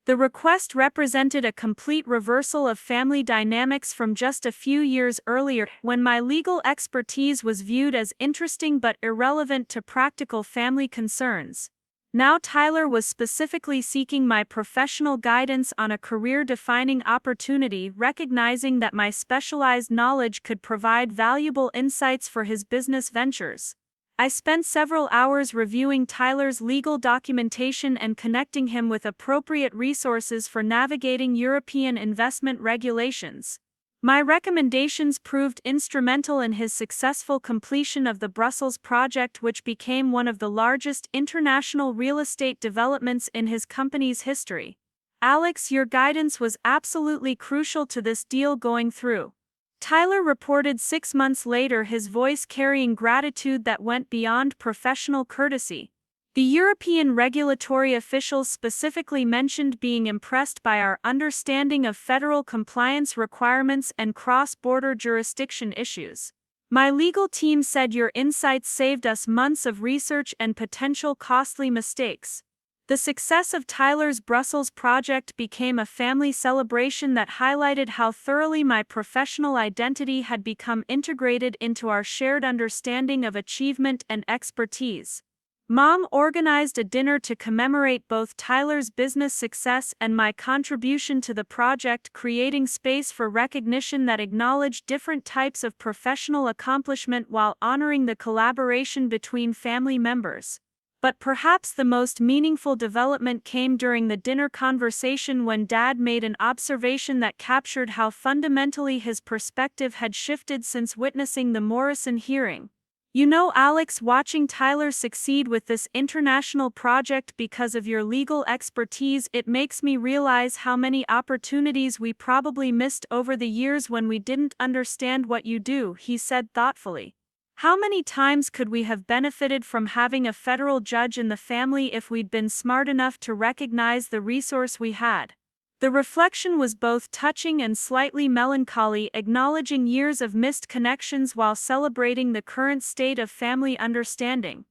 Speaker 1: The request represented a complete reversal of family dynamics from just a few years earlier, when my legal expertise was viewed as interesting but irrelevant to practical family concerns. Now Tyler was specifically seeking my professional guidance on a career-defining opportunity, recognizing that my specialized knowledge could provide valuable insights for his business ventures. I spent several hours reviewing Tyler's legal documentation and connecting him with appropriate resources for navigating European investment regulations. My recommendations proved instrumental in his successful completion of the Brussels project, which became one of the largest international real estate developments in his company's history. Alex, your guidance was absolutely crucial to this deal going through. Tyler reported 6 months later, his voice carrying gratitude that went beyond professional courtesy. The European regulatory officials specifically mentioned being impressed by our understanding of federal compliance requirements and cross-border jurisdiction issues. My legal team said your insights saved us months of research and potential costly mistakes. The success of Tyler's Brussels project became a family celebration that highlighted how thoroughly my professional identity had become integrated into our shared understanding of achievement and expertise. Mom organized a dinner to commemorate both Tyler's business success and my contribution to the project, creating space for recognition that acknowledged different types of professional accomplishment while honoring the collaboration between family members. But perhaps the most meaningful development came during the dinner conversation, when Dad made an observation that captured how fundamentally his perspective had shifted since witnessing the Morrison hearing. You know, Alex, watching Tyler succeed with this international project because of your legal expertise, it makes me realize how many opportunities we probably missed over the years when we didn't understand what you do, he said thoughtfully. How many times could we have benefited from having a federal judge in the family if we'd been smart enough to recognize the resource we had? The reflection was both touching and slightly melancholy, acknowledging years of missed connections while celebrating the current state of family understanding.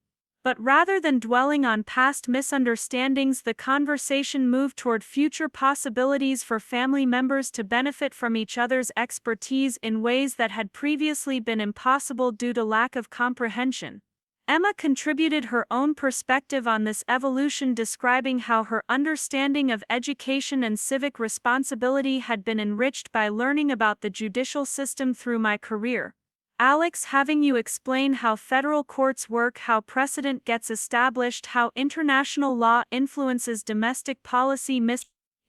Speaker 1: But rather than dwelling on past misunderstandings, the conversation moved toward future possibilities for family members to benefit from each other's expertise in ways that had previously been impossible due to lack of comprehension. Emma contributed her own perspective on this evolution, describing how her understanding of education and civic responsibility had been enriched by learning about the judicial system through my career. Alex, having you explain how federal courts work, how precedent gets established, how international law influences domestic policy,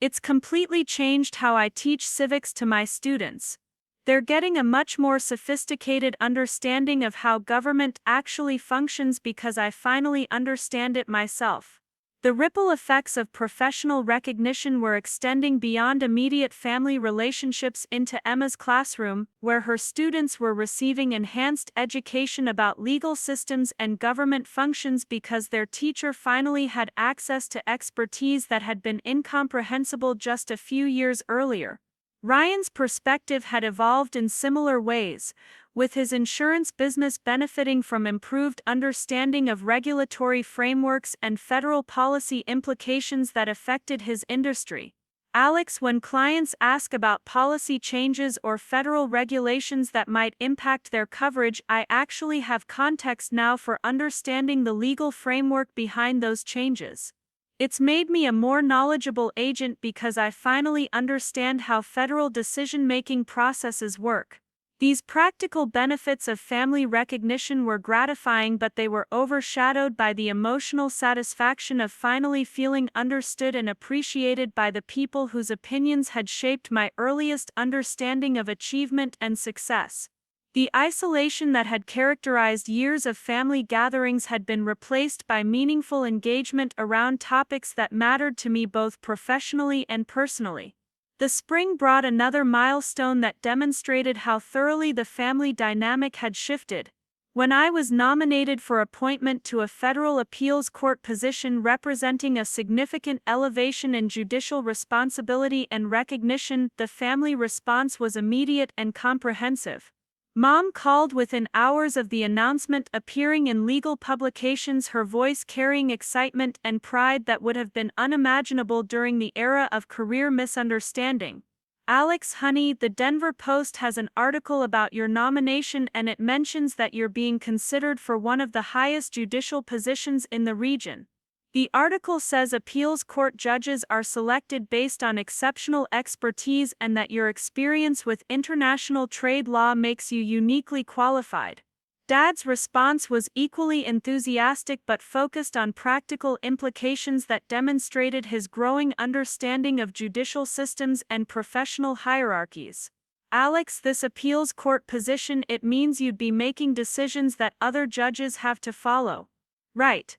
Speaker 1: it's completely changed how I teach civics to my students. They're getting a much more sophisticated understanding of how government actually functions because I finally understand it myself. The ripple effects of professional recognition were extending beyond immediate family relationships into Emma's classroom, where her students were receiving enhanced education about legal systems and government functions because their teacher finally had access to expertise that had been incomprehensible just a few years earlier. Ryan's perspective had evolved in similar ways, with his insurance business benefiting from improved understanding of regulatory frameworks and federal policy implications that affected his industry. Alex, when clients ask about policy changes or federal regulations that might impact their coverage, I actually have context now for understanding the legal framework behind those changes. It's made me a more knowledgeable agent because I finally understand how federal decision-making processes work. These practical benefits of family recognition were gratifying, but they were overshadowed by the emotional satisfaction of finally feeling understood and appreciated by the people whose opinions had shaped my earliest understanding of achievement and success. The isolation that had characterized years of family gatherings had been replaced by meaningful engagement around topics that mattered to me both professionally and personally. The spring brought another milestone that demonstrated how thoroughly the family dynamic had shifted. When I was nominated for appointment to a federal appeals court position representing a significant elevation in judicial responsibility and recognition, the family response was immediate and comprehensive. Mom called within hours of the announcement, appearing in legal publications, her voice carrying excitement and pride that would have been unimaginable during the era of career misunderstanding. "Alex, honey, the Denver Post has an article about your nomination and it mentions that you're being considered for one of the highest judicial positions in the region. The article says appeals court judges are selected based on exceptional expertise and that your experience with international trade law makes you uniquely qualified." Dad's response was equally enthusiastic but focused on practical implications that demonstrated his growing understanding of judicial systems and professional hierarchies. "Alex, this appeals court position, it means you'd be making decisions that other judges have to follow. Right?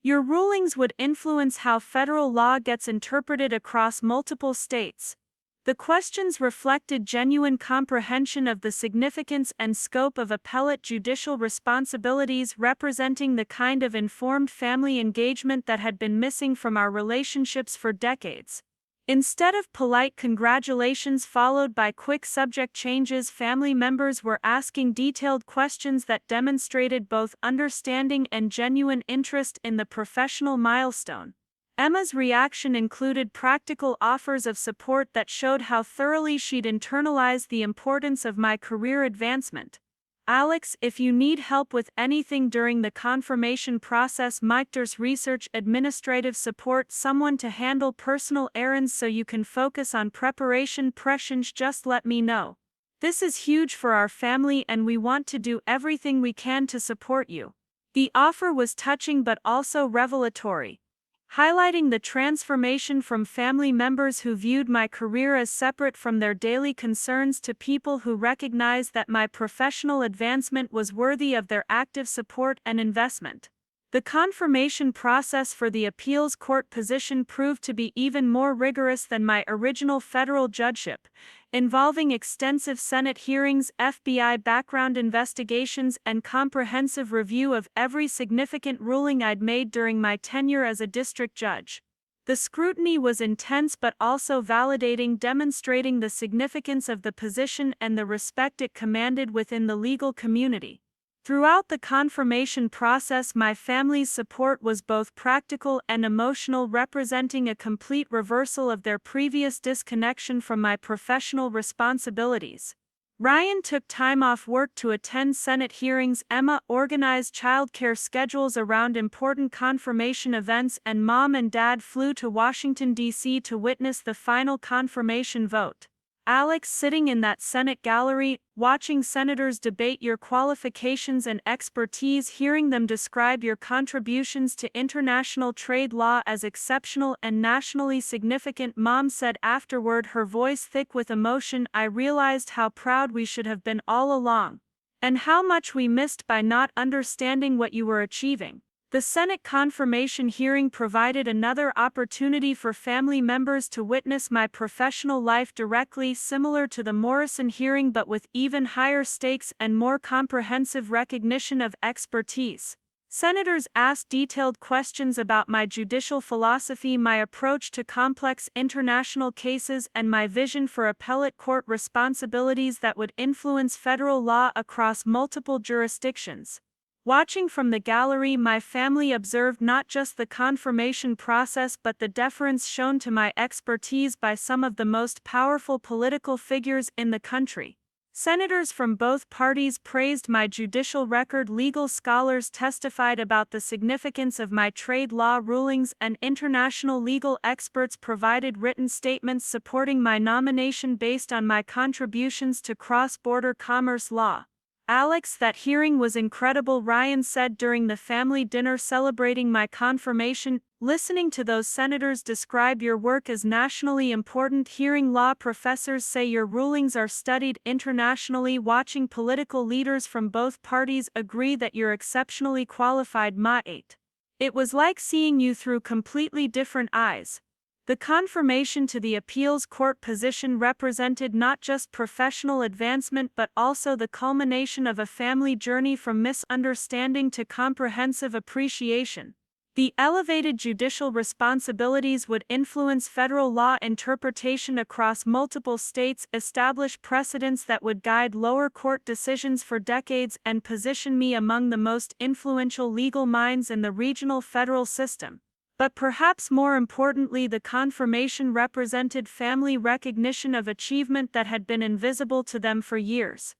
Speaker 1: Your rulings would influence how federal law gets interpreted across multiple states." The questions reflected genuine comprehension of the significance and scope of appellate judicial responsibilities, representing the kind of informed family engagement that had been missing from our relationships for decades. Instead of polite congratulations followed by quick subject changes, family members were asking detailed questions that demonstrated both understanding and genuine interest in the professional milestone. Emma's reaction included practical offers of support that showed how thoroughly she'd internalized the importance of my career advancement. "Alex, if you need help with anything during the confirmation process, there's research, administrative support, someone to handle personal errands so you can focus on preparation, just let me know. This is huge for our family and we want to do everything we can to support you." The offer was touching but also revelatory, highlighting the transformation from family members who viewed my career as separate from their daily concerns to people who recognized that my professional advancement was worthy of their active support and investment. The confirmation process for the appeals court position proved to be even more rigorous than my original federal judgeship, involving extensive Senate hearings, FBI background investigations, and comprehensive review of every significant ruling I'd made during my tenure as a district judge. The scrutiny was intense but also validating, demonstrating the significance of the position and the respect it commanded within the legal community. Throughout the confirmation process, my family's support was both practical and emotional, representing a complete reversal of their previous disconnection from my professional responsibilities. Ryan took time off work to attend Senate hearings, Emma organized childcare schedules around important confirmation events, and Mom and Dad flew to Washington, D.C. to witness the final confirmation vote. "Alex, sitting in that Senate gallery, watching senators debate your qualifications and expertise, hearing them describe your contributions to international trade law as exceptional and nationally significant," Mom said afterward, her voice thick with emotion. "I realized how proud we should have been all along, and how much we missed by not understanding what you were achieving." The Senate confirmation hearing provided another opportunity for family members to witness my professional life directly, similar to the Morrison hearing but with even higher stakes and more comprehensive recognition of expertise. Senators asked detailed questions about my judicial philosophy, my approach to complex international cases, and my vision for appellate court responsibilities that would influence federal law across multiple jurisdictions. Watching from the gallery, my family observed not just the confirmation process but the deference shown to my expertise by some of the most powerful political figures in the country. Senators from both parties praised my judicial record. Legal scholars testified about the significance of my trade law rulings, and international legal experts provided written statements supporting my nomination based on my contributions to cross-border commerce law. Alex, that hearing was incredible, Ryan said during the family dinner celebrating my confirmation. Listening to those senators describe your work as nationally important, hearing law professors say your rulings are studied internationally, watching political leaders from both parties agree that you're exceptionally qualified, mate. It was like seeing you through completely different eyes. The confirmation to the appeals court position represented not just professional advancement but also the culmination of a family journey from misunderstanding to comprehensive appreciation. The elevated judicial responsibilities would influence federal law interpretation across multiple states, establish precedents that would guide lower court decisions for decades, and position me among the most influential legal minds in the regional federal system. But perhaps more importantly, the confirmation represented family recognition of achievement that had been invisible to them for years.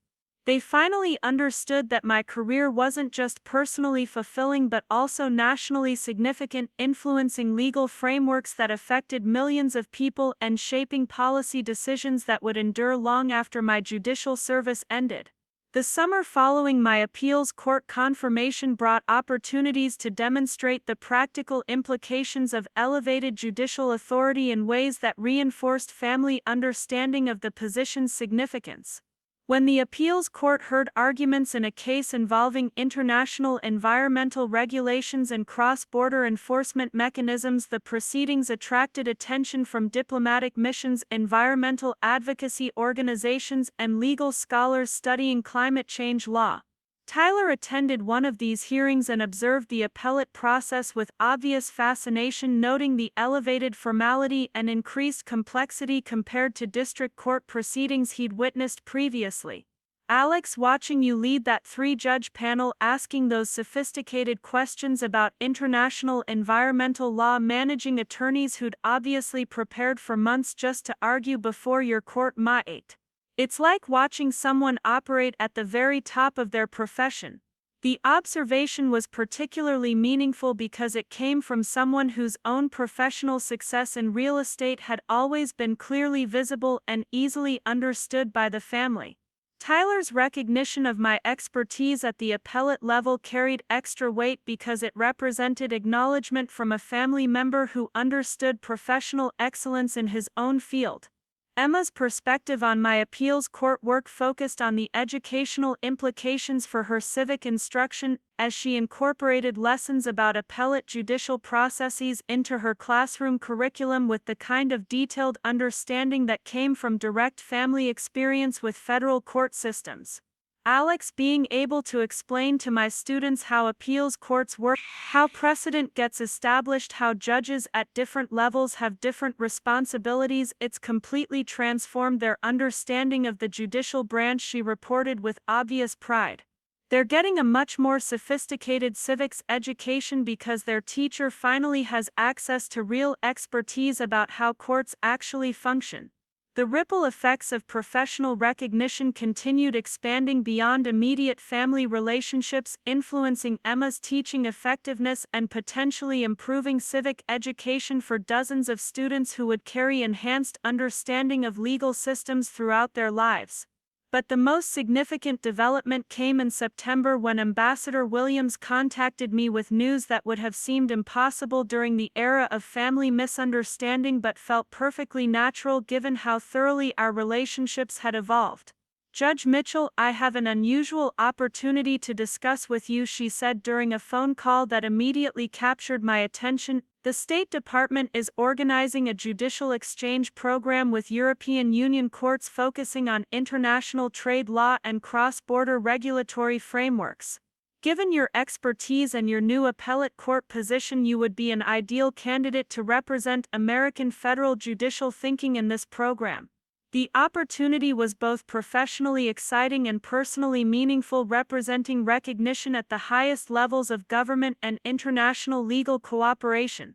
Speaker 1: They finally understood that my career wasn't just personally fulfilling but also nationally significant, influencing legal frameworks that affected millions of people and shaping policy decisions that would endure long after my judicial service ended. The summer following my appeals court confirmation brought opportunities to demonstrate the practical implications of elevated judicial authority in ways that reinforced family understanding of the position's significance. When the appeals court heard arguments in a case involving international environmental regulations and cross-border enforcement mechanisms, the proceedings attracted attention from diplomatic missions, environmental advocacy organizations, and legal scholars studying climate change law. Tyler attended one of these hearings and observed the appellate process with obvious fascination, noting the elevated formality and increased complexity compared to district court proceedings he'd witnessed previously. Alex, watching you lead that three-judge panel asking those sophisticated questions about international environmental law, managing attorneys who'd obviously prepared for months just to argue before your court, mate. It's like watching someone operate at the very top of their profession. The observation was particularly meaningful because it came from someone whose own professional success in real estate had always been clearly visible and easily understood by the family. Tyler's recognition of my expertise at the appellate level carried extra weight because it represented acknowledgement from a family member who understood professional excellence in his own field. Emma's perspective on my appeals court work focused on the educational implications for her civic instruction, as she incorporated lessons about appellate judicial processes into her classroom curriculum with the kind of detailed understanding that came from direct family experience with federal court systems. Alex, being able to explain to my students how appeals courts work, how precedent gets established, how judges at different levels have different responsibilities, it's completely transformed their understanding of the judicial branch, she reported with obvious pride. They're getting a much more sophisticated civics education because their teacher finally has access to real expertise about how courts actually function. The ripple effects of professional recognition continued expanding beyond immediate family relationships, influencing Emma's teaching effectiveness and potentially improving civic education for dozens of students who would carry enhanced understanding of legal systems throughout their lives. But the most significant development came in September when Ambassador Williams contacted me with news that would have seemed impossible during the era of family misunderstanding but felt perfectly natural given how thoroughly our relationships had evolved. Judge Mitchell, I have an unusual opportunity to discuss with you, she said during a phone call that immediately captured my attention. The State Department is organizing a judicial exchange program with European Union courts focusing on international trade law and cross-border regulatory frameworks. Given your expertise and your new appellate court position, you would be an ideal candidate to represent American federal judicial thinking in this program. The opportunity was both professionally exciting and personally meaningful, representing recognition at the highest levels of government and international legal cooperation.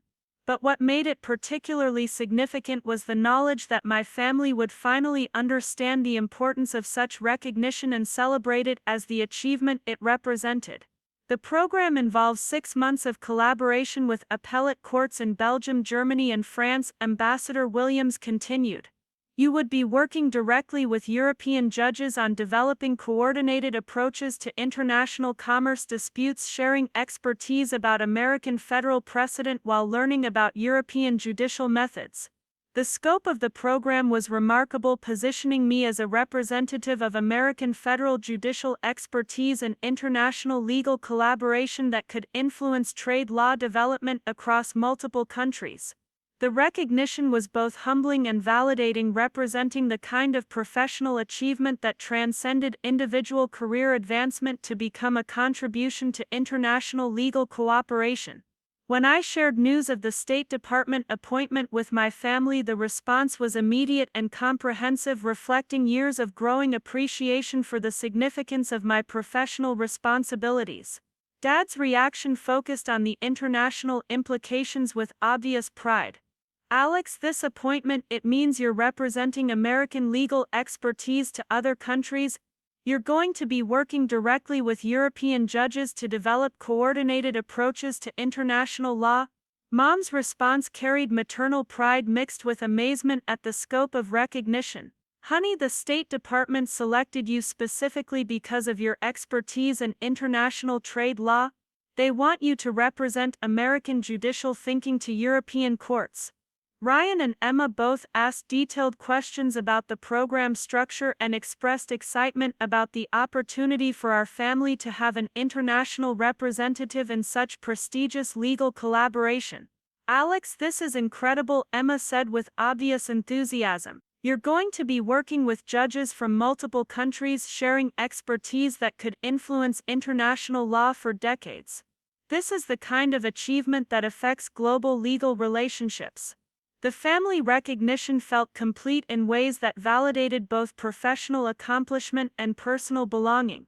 Speaker 1: But what made it particularly significant was the knowledge that my family would finally understand the importance of such recognition and celebrate it as the achievement it represented. The program involves 6 months of collaboration with appellate courts in Belgium, Germany, and France, Ambassador Williams continued. You would be working directly with European judges on developing coordinated approaches to international commerce disputes, sharing expertise about American federal precedent while learning about European judicial methods. The scope of the program was remarkable, positioning me as a representative of American federal judicial expertise and international legal collaboration that could influence trade law development across multiple countries. The recognition was both humbling and validating, representing the kind of professional achievement that transcended individual career advancement to become a contribution to international legal cooperation. When I shared news of the State Department appointment with my family, the response was immediate and comprehensive, reflecting years of growing appreciation for the significance of my professional responsibilities. Dad's reaction focused on the international implications with obvious pride. Alex, this appointment, it means you're representing American legal expertise to other countries. You're going to be working directly with European judges to develop coordinated approaches to international law. Mom's response carried maternal pride mixed with amazement at the scope of recognition. Honey, the State Department selected you specifically because of your expertise in international trade law. They want you to represent American judicial thinking to European courts. Ryan and Emma both asked detailed questions about the program structure and expressed excitement about the opportunity for our family to have an international representative in such prestigious legal collaboration. Alex, this is incredible, Emma said with obvious enthusiasm. You're going to be working with judges from multiple countries, sharing expertise that could influence international law for decades. This is the kind of achievement that affects global legal relationships. The family recognition felt complete in ways that validated both professional accomplishment and personal belonging.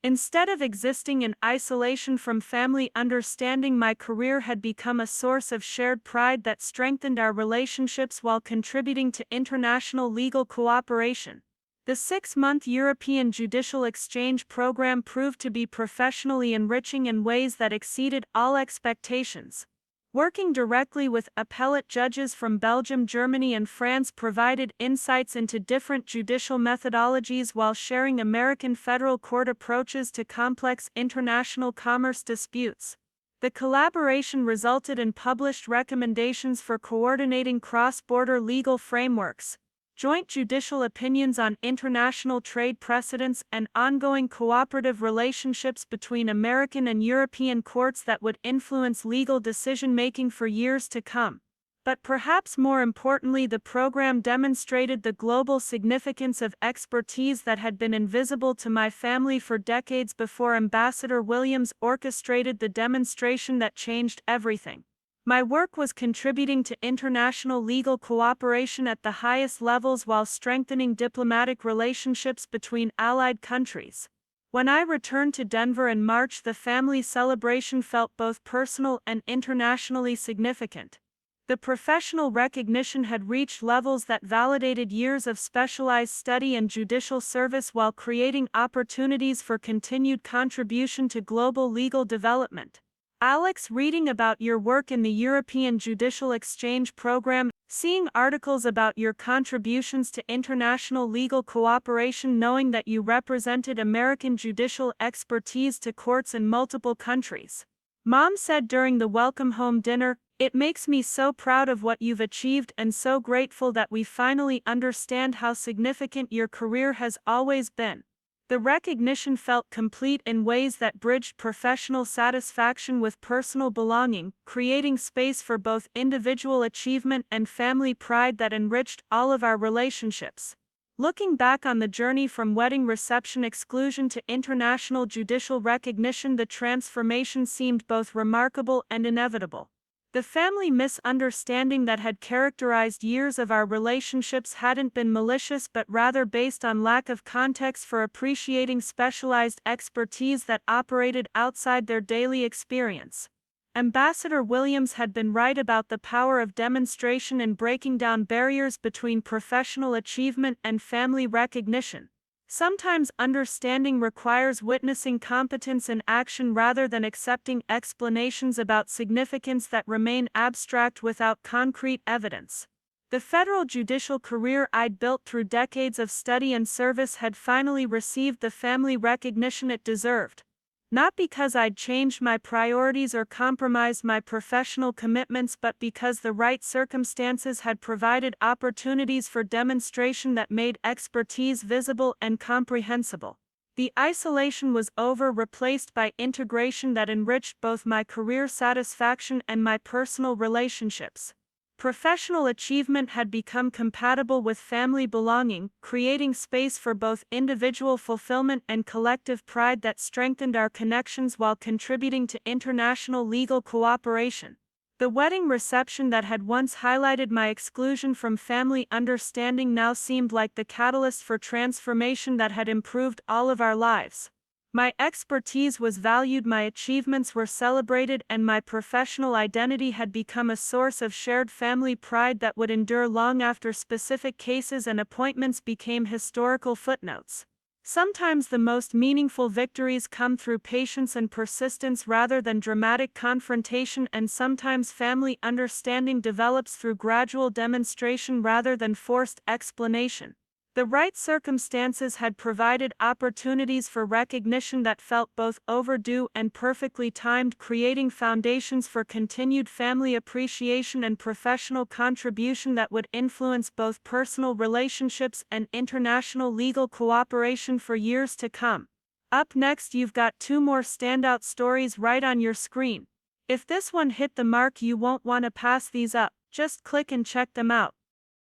Speaker 1: Instead of existing in isolation from family understanding, my career had become a source of shared pride that strengthened our relationships while contributing to international legal cooperation. The 6-month European Judicial Exchange program proved to be professionally enriching in ways that exceeded all expectations. Working directly with appellate judges from Belgium, Germany, and France provided insights into different judicial methodologies while sharing American federal court approaches to complex international commerce disputes. The collaboration resulted in published recommendations for coordinating cross-border legal frameworks, joint judicial opinions on international trade precedents, and ongoing cooperative relationships between American and European courts that would influence legal decision-making for years to come. But perhaps more importantly, the program demonstrated the global significance of expertise that had been invisible to my family for decades before Ambassador Williams orchestrated the demonstration that changed everything. My work was contributing to international legal cooperation at the highest levels while strengthening diplomatic relationships between allied countries. When I returned to Denver in March, the family celebration felt both personal and internationally significant. The professional recognition had reached levels that validated years of specialized study and judicial service while creating opportunities for continued contribution to global legal development. Alex, reading about your work in the European Judicial Exchange Program, seeing articles about your contributions to international legal cooperation, knowing that you represented American judicial expertise to courts in multiple countries. Mom said during the welcome home dinner, "It makes me so proud of what you've achieved and so grateful that we finally understand how significant your career has always been." The recognition felt complete in ways that bridged professional satisfaction with personal belonging, creating space for both individual achievement and family pride that enriched all of our relationships. Looking back on the journey from wedding reception exclusion to international judicial recognition, the transformation seemed both remarkable and inevitable. The family misunderstanding that had characterized years of our relationships hadn't been malicious but rather based on lack of context for appreciating specialized expertise that operated outside their daily experience.
Speaker 3: Ambassador Williams had been right about the power of demonstration in breaking down barriers between professional achievement and family recognition. Sometimes understanding requires witnessing competence in action rather than accepting explanations about significance that remain abstract without concrete evidence. The federal judicial career I'd built through decades of study and service had finally received the family recognition it deserved. Not because I'd changed my priorities or compromised my professional commitments, but because the right circumstances had provided opportunities for demonstration that made expertise visible and comprehensible. The isolation was over, replaced by integration that enriched both my career satisfaction and my personal relationships. Professional achievement had become compatible with family belonging, creating space for both individual fulfillment and collective pride that strengthened our connections while contributing to international legal cooperation. The wedding reception that had once highlighted my exclusion from family understanding now seemed like the catalyst for transformation that had improved all of our lives. My expertise was valued, my achievements were celebrated, and my professional identity had become a source of shared family pride that would endure long after specific cases and appointments became historical footnotes. Sometimes the most meaningful victories come through patience and persistence rather than dramatic confrontation, and sometimes family understanding develops through gradual demonstration rather than forced explanation. The right circumstances had provided opportunities for recognition that felt both overdue and perfectly timed, creating foundations for continued family appreciation and professional contribution that would influence both personal relationships and international legal cooperation for years to come. Up next, you've got two more standout stories right on your screen. If this one hit the mark, you won't want to pass these up. Just click and check them out.